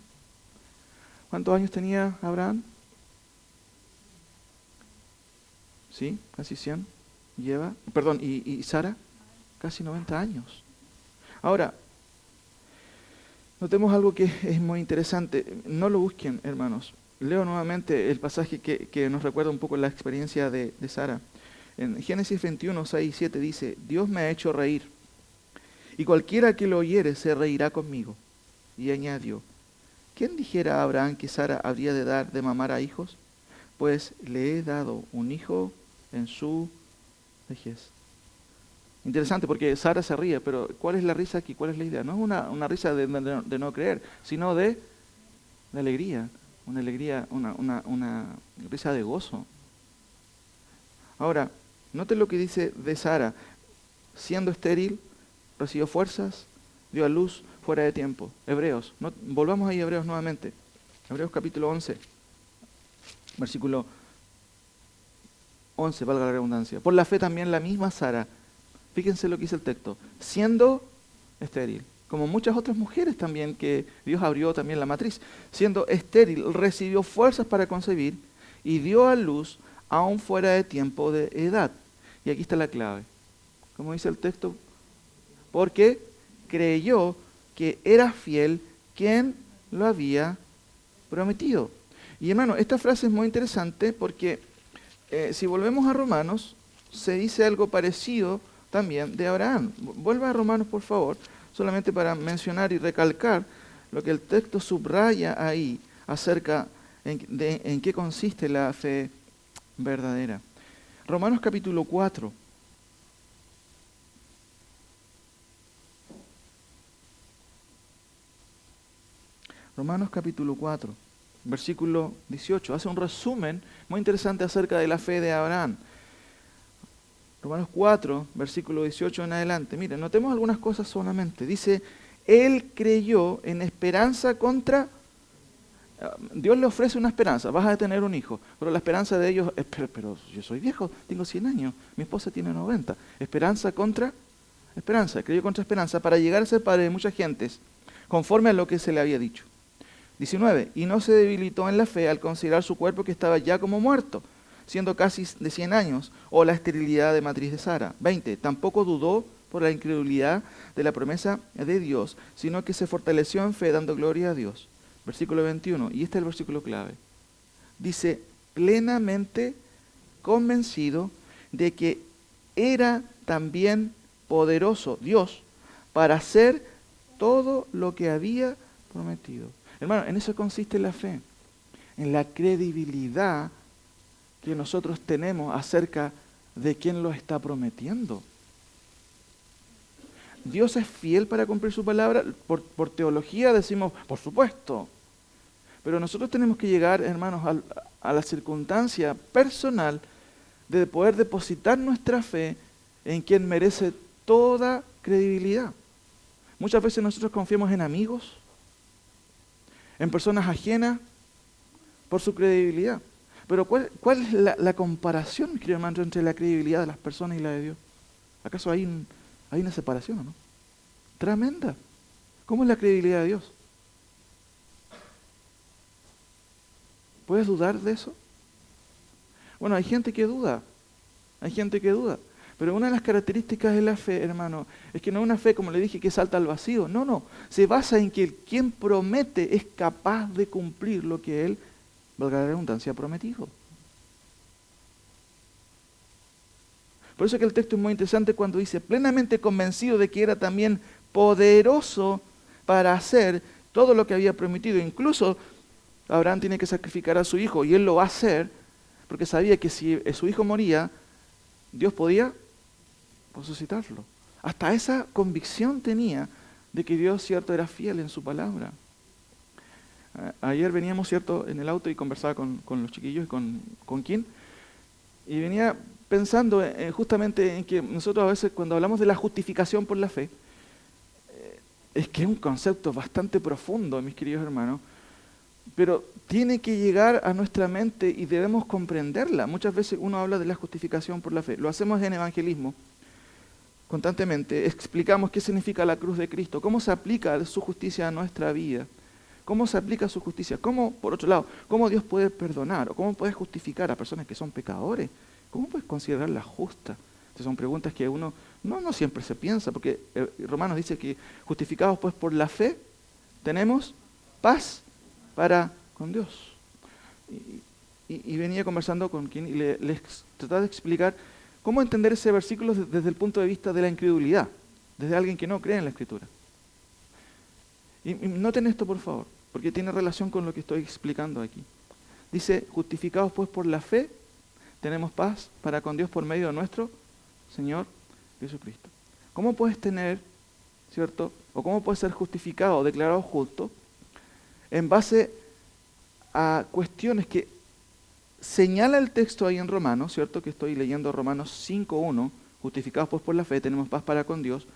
¿Cuántos años tenía Abraham? Sí, casi 100. Y Sara, casi 90 años. Ahora, notemos algo que es muy interesante. No lo busquen, hermanos. Leo nuevamente el pasaje que nos recuerda un poco la experiencia de Sara. En Génesis 21, 6 y 7 dice, Dios me ha hecho reír, y cualquiera que lo oyere se reirá conmigo. Y añadió, ¿quién dijera a Abraham que Sara habría de dar de mamar a hijos? Pues le he dado un hijo en su vejez. Interesante porque Sara se ríe, pero ¿cuál es la risa aquí? ¿Cuál es la idea? No es una risa de no creer, sino de alegría, una alegría, una risa de gozo. Ahora, note lo que dice de Sara. Siendo estéril, recibió fuerzas, dio a luz fuera de tiempo. Hebreos, volvamos ahí a Hebreos nuevamente. Hebreos capítulo 11, versículo 11, valga la redundancia. Por la fe también la misma Sara, fíjense lo que dice el texto, siendo estéril, como muchas otras mujeres también que Dios abrió también la matriz, siendo estéril, recibió fuerzas para concebir y dio a luz aún fuera de tiempo de edad. Y aquí está la clave. Como dice el texto, porque creyó que era fiel quien lo había prometido. Y hermano, esta frase es muy interesante porque si volvemos a Romanos, se dice algo parecido también de Abraham. Vuelva a Romanos, por favor, solamente para mencionar y recalcar lo que el texto subraya ahí acerca de en qué consiste la fe verdadera. Romanos capítulo 4. Romanos capítulo 4, versículo 18. Hace un resumen muy interesante acerca de la fe de Abraham. Romanos 4, versículo 18 en adelante. Miren, notemos algunas cosas solamente. Dice, él creyó en esperanza contra... Dios le ofrece una esperanza, vas a tener un hijo, pero la esperanza de ellos es, pero yo soy viejo, tengo 100 años, mi esposa tiene 90. Esperanza contra esperanza, creyó contra esperanza para llegar a ser padre de muchas gentes, conforme a lo que se le había dicho. 19, y no se debilitó en la fe al considerar su cuerpo que estaba ya como muerto, siendo casi de 100 años, o la esterilidad de matriz de Sara. 20, tampoco dudó por la incredulidad de la promesa de Dios, sino que se fortaleció en fe dando gloria a Dios. Versículo 21, y este es el versículo clave. Dice, plenamente convencido de que era también poderoso Dios para hacer todo lo que había prometido. Hermano, en eso consiste la fe, en la credibilidad que nosotros tenemos acerca de quién lo está prometiendo. ¿Dios es fiel para cumplir su palabra? Por teología decimos, por supuesto. Pero nosotros tenemos que llegar, hermanos, a la circunstancia personal de poder depositar nuestra fe en quien merece toda credibilidad. Muchas veces nosotros confiamos en amigos, en personas ajenas, por su credibilidad. Pero ¿cuál es la comparación, mis queridos hermanos, entre la credibilidad de las personas y la de Dios? ¿Acaso hay una separación o no? Tremenda. ¿Cómo es la credibilidad de Dios? ¿Puedes dudar de eso? Bueno, hay gente que duda. Pero una de las características de la fe, hermano, es que no es una fe, como le dije, que salta al vacío. No. Se basa en que quien promete es capaz de cumplir lo que él, valga la redundancia, ha prometido. Por eso que el texto es muy interesante cuando dice, plenamente convencido de que era también poderoso para hacer todo lo que había prometido. Incluso Abraham tiene que sacrificar a su hijo y él lo va a hacer porque sabía que si su hijo moría, Dios podía resucitarlo. Hasta esa convicción tenía de que Dios, cierto, era fiel en su palabra. Ayer veníamos, cierto, en el auto y conversaba con los chiquillos y con Kim, y venía pensando justamente en que nosotros a veces cuando hablamos de la justificación por la fe, es que es un concepto bastante profundo, mis queridos hermanos, pero tiene que llegar a nuestra mente y debemos comprenderla. Muchas veces uno habla de la justificación por la fe. Lo hacemos en evangelismo constantemente. Explicamos qué significa la cruz de Cristo, cómo se aplica su justicia a nuestra vida, cómo se aplica su justicia, cómo, por otro lado, cómo Dios puede perdonar o cómo puede justificar a personas que son pecadores, cómo puedes considerarlas justas. Estas son preguntas que uno no siempre se piensa, porque Romanos dice que justificados pues por la fe tenemos paz para con Dios. Y venía conversando con quien y les trataba de explicar cómo entender ese versículo desde el punto de vista de la incredulidad, desde alguien que no cree en la Escritura. Y noten esto, por favor, porque tiene relación con lo que estoy explicando aquí. Dice, justificados pues por la fe, tenemos paz para con Dios por medio de nuestro Señor Jesucristo. ¿Cómo puedes tener, cierto, o cómo puedes ser justificado o declarado justo en base a cuestiones que señala el texto ahí en Romanos, cierto, que estoy leyendo Romanos 5:1, justificados pues por la fe, tenemos paz para con Dios,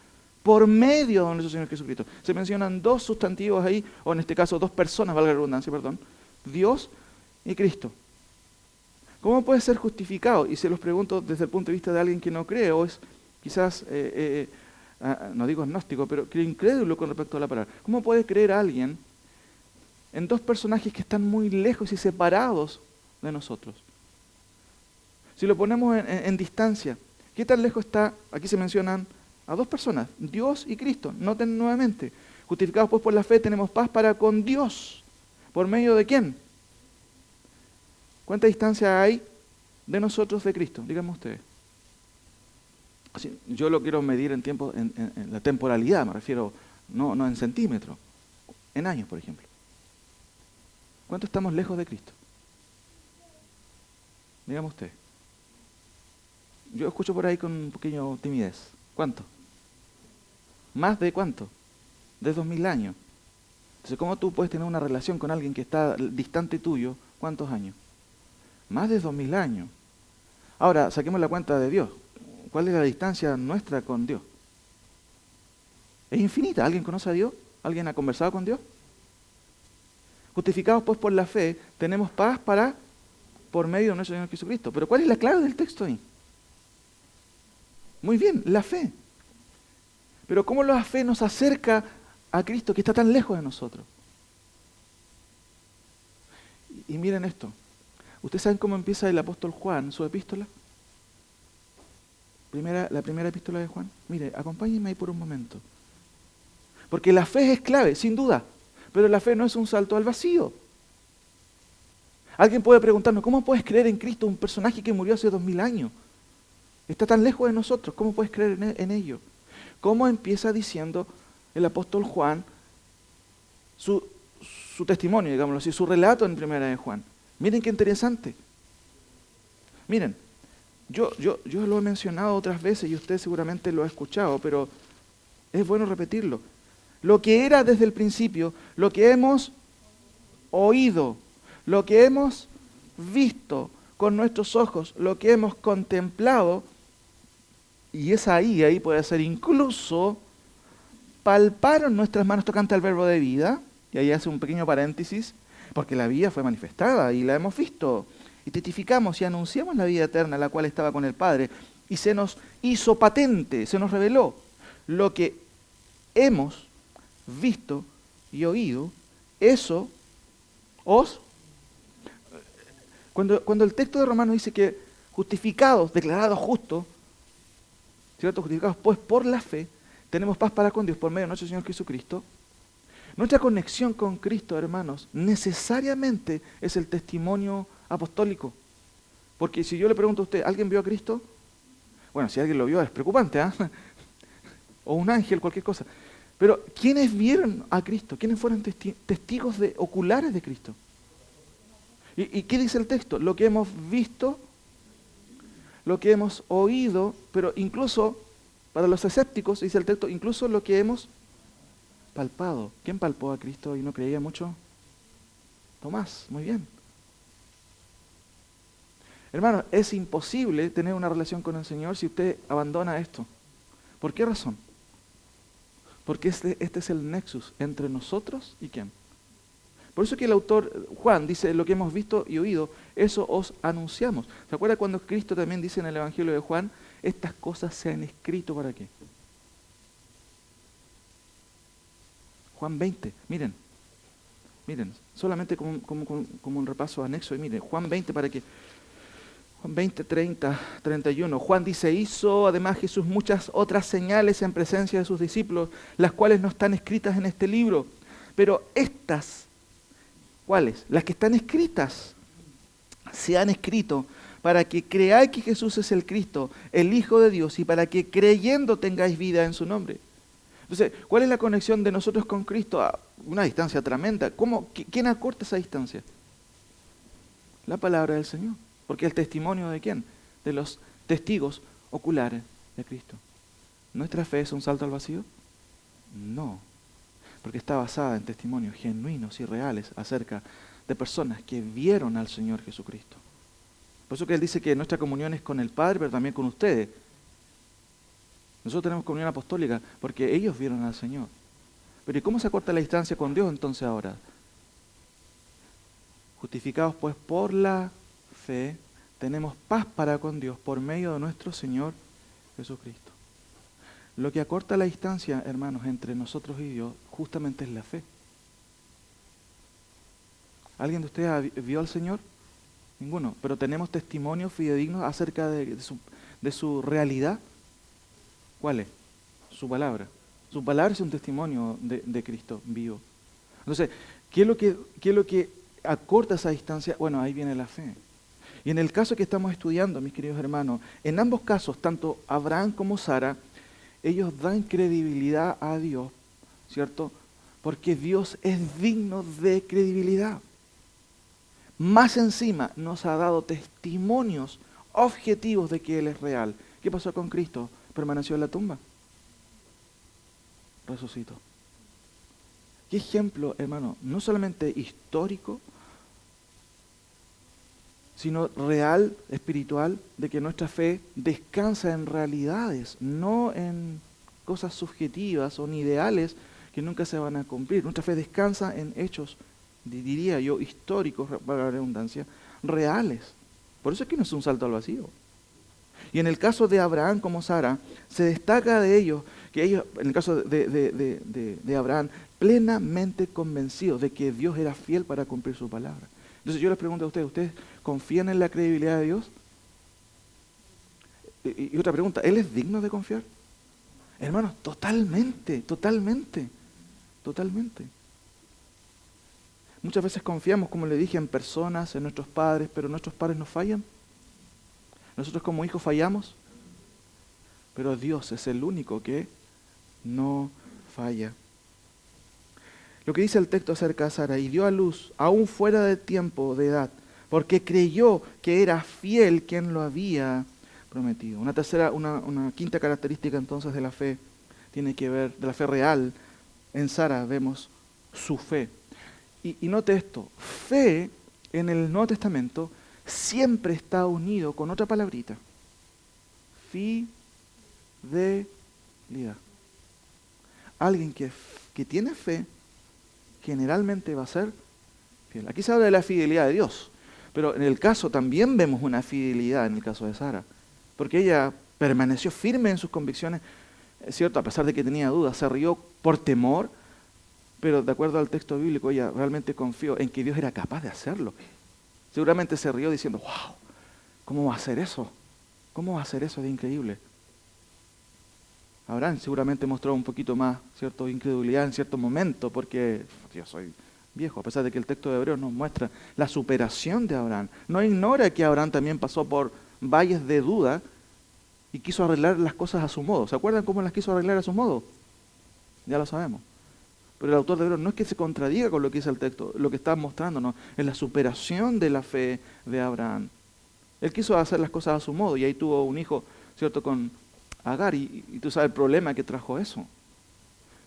por medio de nuestro Señor Jesucristo? Se mencionan dos sustantivos ahí, o en este caso dos personas, valga la redundancia, perdón, Dios y Cristo. ¿Cómo puede ser justificado? Y se los pregunto desde el punto de vista de alguien que no cree, o es quizás, no digo agnóstico, pero que incrédulo con respecto a la palabra. ¿Cómo puede creer alguien en dos personajes que están muy lejos y separados de nosotros? Si lo ponemos en distancia, ¿qué tan lejos está? Aquí se mencionan a dos personas, Dios y Cristo. Noten nuevamente, justificados pues por la fe tenemos paz para con Dios. ¿Por medio de quién? ¿Cuánta distancia hay de nosotros de Cristo? Díganme ustedes. Yo lo quiero medir en tiempo, en la temporalidad, me refiero, no en centímetros, en años, por ejemplo. ¿Cuánto estamos lejos de Cristo? Dígame usted. Yo escucho por ahí con un pequeño timidez. ¿Cuánto? ¿Más de cuánto? De 2000 años. Entonces, ¿cómo tú puedes tener una relación con alguien que está distante tuyo? ¿Cuántos años? Más de 2000 años. Ahora, saquemos la cuenta de Dios. ¿Cuál es la distancia nuestra con Dios? Es infinita. ¿Alguien conoce a Dios? ¿Alguien ha conversado con Dios? Justificados pues por la fe, tenemos paz por medio de nuestro Señor Jesucristo. Pero ¿cuál es la clave del texto ahí? Muy bien, la fe. Pero ¿cómo la fe nos acerca a Cristo que está tan lejos de nosotros? Y miren esto. ¿Ustedes saben cómo empieza el apóstol Juan su epístola? La primera epístola de Juan. Mire, acompáñenme ahí por un momento. Porque la fe es clave, sin duda. Pero la fe no es un salto al vacío. Alguien puede preguntarnos, ¿cómo puedes creer en Cristo, un personaje que murió hace 2000 años? Está tan lejos de nosotros, ¿cómo puedes creer en ello? ¿Cómo empieza diciendo el apóstol Juan su testimonio, digámoslo así, su relato en primera de Juan? Miren qué interesante. Miren, yo lo he mencionado otras veces y usted seguramente lo ha escuchado, pero es bueno repetirlo. Lo que era desde el principio, lo que hemos oído, lo que hemos visto con nuestros ojos, lo que hemos contemplado, y es ahí puede ser incluso, palparon nuestras manos tocante al verbo de vida, y ahí hace un pequeño paréntesis, porque la vida fue manifestada y la hemos visto, y testificamos y anunciamos la vida eterna, la cual estaba con el Padre, y se nos hizo patente, se nos reveló lo que hemos visto y oído, eso cuando el texto de Romanos dice que justificados, declarados justos, ¿cierto? Justificados pues por la fe, tenemos paz para con Dios por medio de nuestro Señor Jesucristo. Nuestra conexión con Cristo, hermanos, necesariamente es el testimonio apostólico. Porque si yo le pregunto a usted, ¿alguien vio a Cristo? Bueno, si alguien lo vio es preocupante, ¿ah? O un ángel, cualquier cosa. Pero, ¿quiénes vieron a Cristo? ¿Quiénes fueron testigos oculares de Cristo? ¿Y qué dice el texto? Lo que hemos visto, lo que hemos oído, pero incluso, para los escépticos, dice el texto, incluso lo que hemos palpado. ¿Quién palpó a Cristo y no creía mucho? Tomás, muy bien. Hermano, es imposible tener una relación con el Señor si usted abandona esto. ¿Por qué razón? Porque este es el nexus entre nosotros y ¿quién? Por eso que el autor Juan dice, lo que hemos visto y oído, eso os anunciamos. ¿Se acuerda cuando Cristo también dice en el Evangelio de Juan, estas cosas se han escrito para qué? Juan 20, miren, solamente como un repaso anexo, y miren, Juan 20 para que... Juan 20, 30, 31. Juan dice, hizo además Jesús muchas otras señales en presencia de sus discípulos, las cuales no están escritas en este libro. Pero estas, ¿cuáles? Las que están escritas, se han escrito para que creáis que Jesús es el Cristo, el Hijo de Dios, y para que creyendo tengáis vida en su nombre. Entonces, ¿cuál es la conexión de nosotros con Cristo? A una distancia tremenda. ¿Quién acorta esa distancia? La palabra del Señor. Porque el testimonio de quién? De los testigos oculares de Cristo. ¿Nuestra fe es un salto al vacío? No, porque está basada en testimonios genuinos y reales acerca de personas que vieron al Señor Jesucristo. Por eso que Él dice que nuestra comunión es con el Padre, pero también con ustedes. Nosotros tenemos comunión apostólica porque ellos vieron al Señor. Pero ¿y cómo se acorta la distancia con Dios entonces ahora? Justificados pues por la fe, tenemos paz para con Dios por medio de nuestro Señor Jesucristo. Lo que acorta la distancia, hermanos, entre nosotros y Dios, justamente es la fe. ¿Alguien de ustedes vio al Señor? Ninguno. Pero tenemos testimonios fidedignos acerca de su realidad. ¿Cuál es? Su palabra. Su palabra es un testimonio de Cristo vivo. Entonces, ¿qué es lo que acorta esa distancia? Bueno, ahí viene la fe. Y en el caso que estamos estudiando, mis queridos hermanos, en ambos casos, tanto Abraham como Sara, ellos dan credibilidad a Dios, ¿cierto? Porque Dios es digno de credibilidad. Más encima nos ha dado testimonios objetivos de que Él es real. ¿Qué pasó con Cristo? ¿Permaneció en la tumba? Resucitó. ¿Qué ejemplo, hermano? No solamente histórico, sino real, espiritual, de que nuestra fe descansa en realidades, no en cosas subjetivas o en ideales que nunca se van a cumplir. Nuestra fe descansa en hechos, diría yo, históricos, para la redundancia, reales. Por eso es que no es un salto al vacío. Y en el caso de Abraham como Sara, se destaca de ellos, que ellos, en el caso de Abraham, plenamente convencidos de que Dios era fiel para cumplir su palabra. Entonces yo les pregunto a ¿ustedes confían en la credibilidad de Dios? Y otra pregunta, ¿Él es digno de confiar? Hermanos, totalmente. Muchas veces confiamos, como le dije, en personas, en nuestros padres, pero nuestros padres nos fallan. Nosotros como hijos fallamos, pero Dios es el único que no falla. Lo que dice el texto acerca de Sara, y dio a luz, aún fuera de tiempo de edad, porque creyó que era fiel quien lo había prometido. Una quinta característica entonces de la fe tiene que ver, de la fe real. En Sara vemos su fe. Y note esto, fe en el Nuevo Testamento siempre está unido con otra palabrita. Fidelidad. Alguien que tiene fe generalmente va a ser fiel. Aquí se habla de la fidelidad de Dios, pero en el caso también vemos una fidelidad en el caso de Sara, porque ella permaneció firme en sus convicciones, es cierto, a pesar de que tenía dudas, se rió por temor, pero de acuerdo al texto bíblico ella realmente confió en que Dios era capaz de hacerlo. Seguramente se rió diciendo, wow, ¿cómo va a hacer eso? ¿Cómo va a hacer eso? Es increíble. Abraham seguramente mostró un poquito más, ¿cierto?, incredulidad en cierto momento, porque yo soy viejo, a pesar de que el texto de Hebreos nos muestra la superación de Abraham. No ignora que Abraham también pasó por valles de duda y quiso arreglar las cosas a su modo. ¿Se acuerdan cómo las quiso arreglar a su modo? Ya lo sabemos. Pero el autor de Hebreos no es que se contradiga con lo que dice el texto, lo que está mostrándonos es la superación de la fe de Abraham. Él quiso hacer las cosas a su modo y ahí tuvo un hijo, ¿cierto?, con Agar, y tú sabes el problema que trajo eso.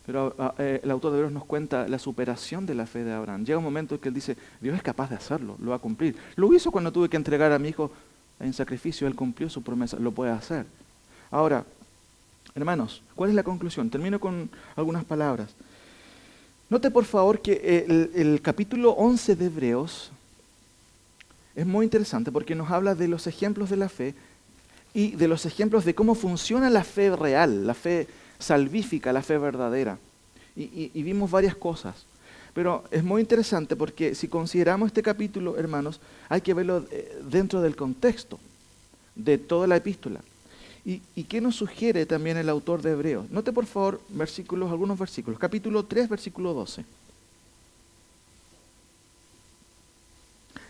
Pero el autor de Hebreos nos cuenta la superación de la fe de Abraham. Llega un momento en que él dice, Dios es capaz de hacerlo, lo va a cumplir. Lo hizo cuando tuve que entregar a mi hijo en sacrificio, él cumplió su promesa, lo puede hacer. Ahora, hermanos, ¿cuál es la conclusión? Termino con algunas palabras. Note por favor que el capítulo 11 de Hebreos es muy interesante porque nos habla de los ejemplos de la fe y de los ejemplos de cómo funciona la fe real, la fe salvífica, la fe verdadera. Y vimos varias cosas. Pero es muy interesante porque si consideramos este capítulo, hermanos, hay que verlo dentro del contexto de toda la epístola. ¿Y qué nos sugiere también el autor de Hebreos? Note por favor algunos versículos. Capítulo 3, versículo 12.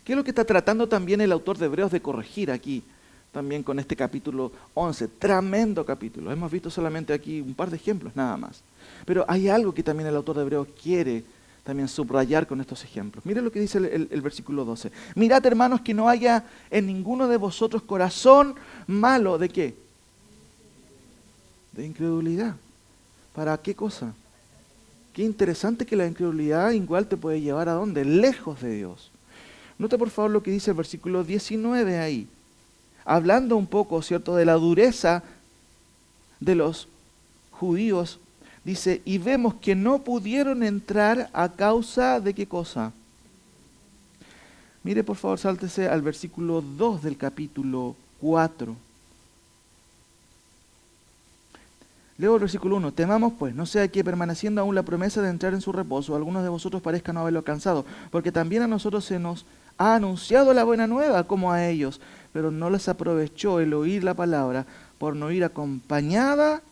¿Qué es lo que está tratando también el autor de Hebreos de corregir aquí? También con este capítulo 11, tremendo capítulo. Hemos visto solamente aquí un par de ejemplos, nada más. Pero hay algo que también el autor de Hebreos quiere también subrayar con estos ejemplos. Mire lo que dice el versículo 12. Mirad, hermanos, que no haya en ninguno de vosotros corazón malo. ¿De qué? De incredulidad. ¿Para qué cosa? Qué interesante que la incredulidad igual te puede llevar ¿a dónde? Lejos de Dios. Nota por favor lo que dice el versículo 19 ahí. Hablando un poco, ¿cierto?, de la dureza de los judíos, dice, y vemos que no pudieron entrar a causa de ¿qué cosa? Mire, por favor, sáltese al versículo 2 del capítulo 4. Leo el versículo 1. Temamos pues, no sea que permaneciendo aún la promesa de entrar en su reposo, algunos de vosotros parezcan no haberlo alcanzado, porque también a nosotros se nos ha anunciado la buena nueva como a ellos, pero no les aprovechó el oír la palabra por no ir acompañada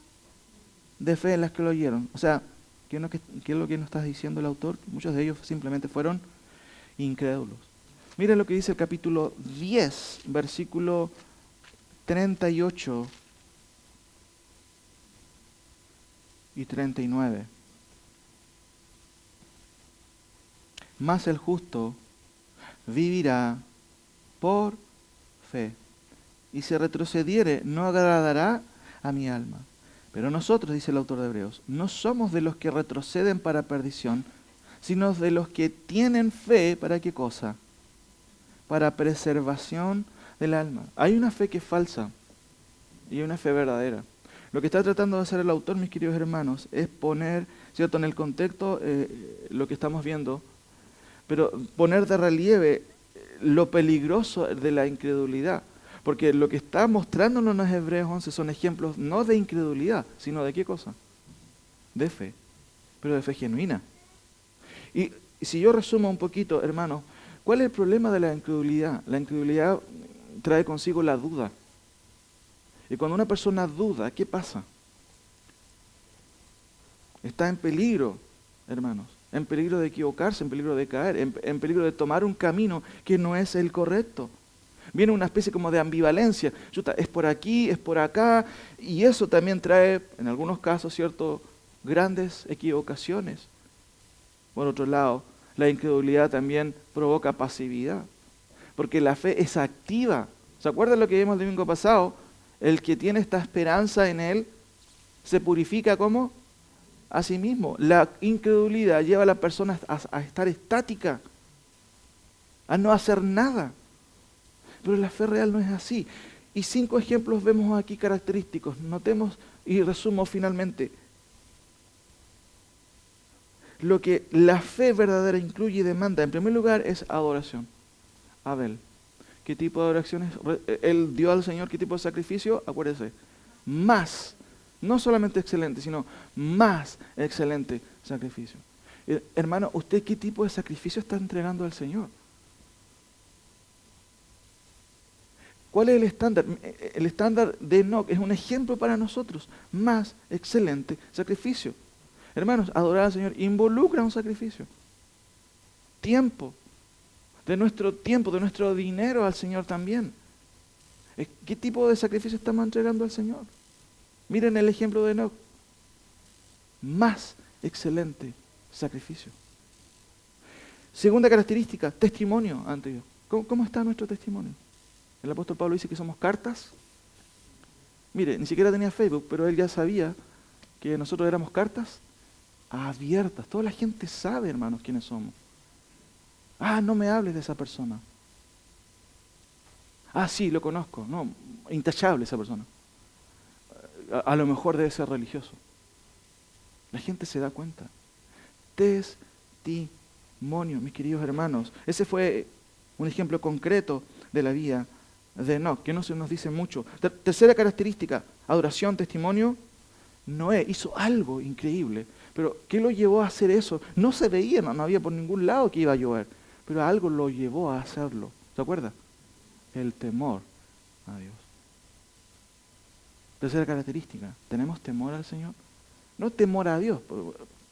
de fe en las que lo oyeron. O sea, ¿qué es lo que nos está diciendo el autor? Muchos de ellos simplemente fueron incrédulos. Mira lo que dice el capítulo 10, versículo 38 y 39. Mas el justo vivirá por fe, y si retrocediere no agradará a mi alma. Pero nosotros, dice el autor de Hebreos, no somos de los que retroceden para perdición, sino de los que tienen fe, ¿para qué cosa? Para preservación del alma. Hay una fe que es falsa y hay una fe verdadera. Lo que está tratando de hacer el autor, mis queridos hermanos, es poner, ¿cierto?, en el contexto lo que estamos viendo, pero poner de relieve lo peligroso de la incredulidad. Porque lo que está mostrándonos en los Hebreos 11 son ejemplos no de incredulidad, sino de qué cosa? De fe, pero de fe genuina. Y si yo resumo un poquito, hermanos, ¿cuál es el problema de la incredulidad? La incredulidad trae consigo la duda. Y cuando una persona duda, ¿qué pasa? Está en peligro, hermanos. En peligro de equivocarse, en peligro de caer, en peligro de tomar un camino que no es el correcto. Viene una especie como de ambivalencia. Es por aquí, es por acá. Y eso también trae, en algunos casos, ¿cierto?, grandes equivocaciones. Por otro lado, la incredulidad también provoca pasividad. Porque la fe es activa. ¿Se acuerdan lo que vimos el domingo pasado? El que tiene esta esperanza en Él se purifica ¿cómo? A sí mismo. La incredulidad lleva a las personas a estar estática, a no hacer nada. Pero la fe real no es así. Y 5 ejemplos vemos aquí característicos. Notemos y resumo finalmente. Lo que la fe verdadera incluye y demanda, en primer lugar, es adoración. Abel. ¿Qué tipo de adoración es? Él dio al Señor, ¿qué tipo de sacrificio? Acuérdese. Más, no solamente excelente, sino más excelente sacrificio. Hermano, ¿usted qué tipo de sacrificio está entregando al Señor? ¿Cuál es el estándar? El estándar de Enoc es un ejemplo para nosotros. Más excelente sacrificio. Hermanos, adorar al Señor involucra un sacrificio. Tiempo. De nuestro tiempo, de nuestro dinero al Señor también. ¿Qué tipo de sacrificio estamos entregando al Señor? Miren el ejemplo de Enoc. Más excelente sacrificio. Segunda característica, testimonio ante Dios. ¿Cómo está nuestro testimonio? El apóstol Pablo dice que somos cartas. Mire, ni siquiera tenía Facebook, pero él ya sabía que nosotros éramos cartas abiertas. Toda la gente sabe, hermanos, quiénes somos. Ah, no me hables de esa persona. Ah, sí, lo conozco. No, intachable esa persona. A lo mejor debe ser religioso. La gente se da cuenta. Testimonio, mis queridos hermanos. Ese fue un ejemplo concreto de la vida de Enoc, que no se nos dice mucho. Tercera característica, adoración, testimonio. Noé hizo algo increíble, pero ¿qué lo llevó a hacer eso? No se veía, no había por ningún lado que iba a llover, pero algo lo llevó a hacerlo. ¿Se acuerda? El temor a Dios. Tercera característica, ¿tenemos temor al Señor? No temor a Dios,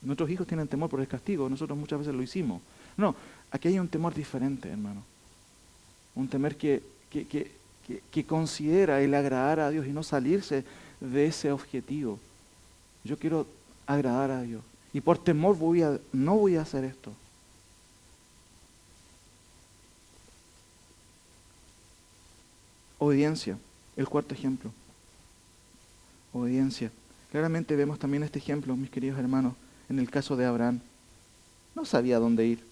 nuestros hijos tienen temor por el castigo, nosotros muchas veces lo hicimos. No, aquí hay un temor diferente, hermano. Un temor que considera el agradar a Dios y no salirse de ese objetivo. Yo quiero agradar a Dios y por temor no voy a hacer esto. Obediencia, el cuarto ejemplo. Obediencia. Claramente vemos también este ejemplo, mis queridos hermanos, en el caso de Abraham. No sabía dónde ir,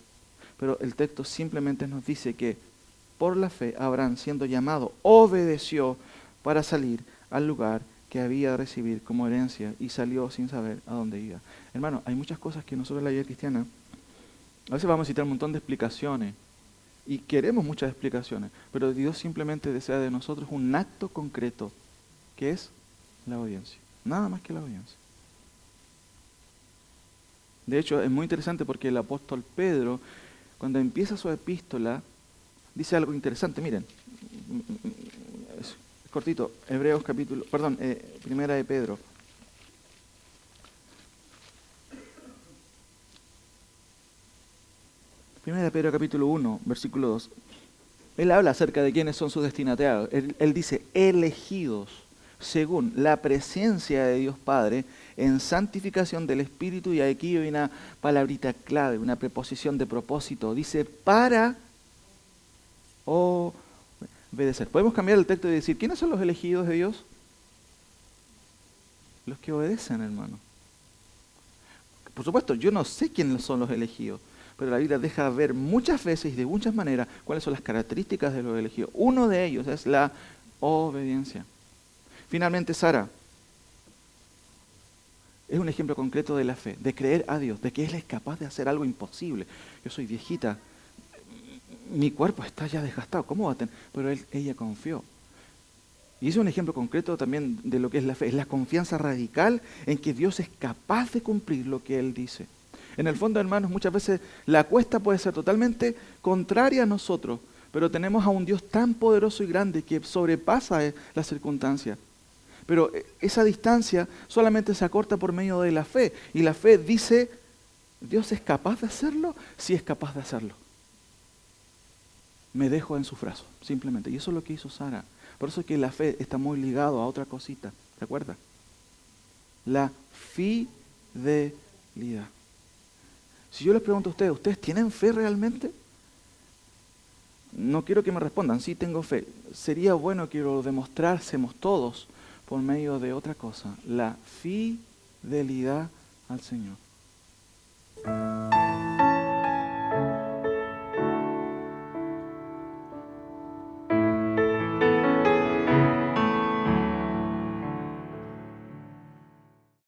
pero el texto simplemente nos dice que por la fe Abraham, siendo llamado, obedeció para salir al lugar que había de recibir como herencia y salió sin saber a dónde iba. Hermano, hay muchas cosas que nosotros en la vida cristiana, a veces vamos a citar un montón de explicaciones, Y queremos muchas explicaciones, pero Dios simplemente desea de nosotros un acto concreto, que es la obediencia. Nada más que la obediencia. De hecho, es muy interesante porque el apóstol Pedro, cuando empieza su epístola, dice algo interesante. Miren, es cortito, Primera de Pedro. Primera de Pedro capítulo 1, versículo 2. Él habla acerca de quiénes son sus destinatarios. Él dice, elegidos según la presencia de Dios Padre en santificación del Espíritu, y aquí hay una palabrita clave, una preposición de propósito. Dice, para obedecer. Podemos cambiar el texto y decir, ¿quiénes son los elegidos de Dios? Los que obedecen, hermano. Por supuesto, yo no sé quiénes son los elegidos, pero la Biblia deja ver muchas veces y de muchas maneras cuáles son las características de los elegidos. Uno de ellos es la obediencia. Finalmente, Sara es un ejemplo concreto de la fe, de creer a Dios, de que Él es capaz de hacer algo imposible. Yo soy viejita, mi cuerpo está ya desgastado, ¿cómo va a tener? Pero ella confió. Y es un ejemplo concreto también de lo que es la fe, es la confianza radical en que Dios es capaz de cumplir lo que Él dice. En el fondo, hermanos, muchas veces la apuesta puede ser totalmente contraria a nosotros, pero tenemos a un Dios tan poderoso y grande que sobrepasa las circunstancias. Pero esa distancia solamente se acorta por medio de la fe. Y la fe dice, ¿Dios es capaz de hacerlo? Sí, es capaz de hacerlo. Me dejo en sus brazos, simplemente. Y eso es lo que hizo Sara. Por eso es que la fe está muy ligado a otra cosita. ¿Te acuerdas? La fidelidad. Si yo les pregunto a ustedes, ¿ustedes tienen fe realmente? No quiero que me respondan, sí tengo fe. Sería bueno que lo demostrásemos todos por medio de otra cosa, la fidelidad al Señor.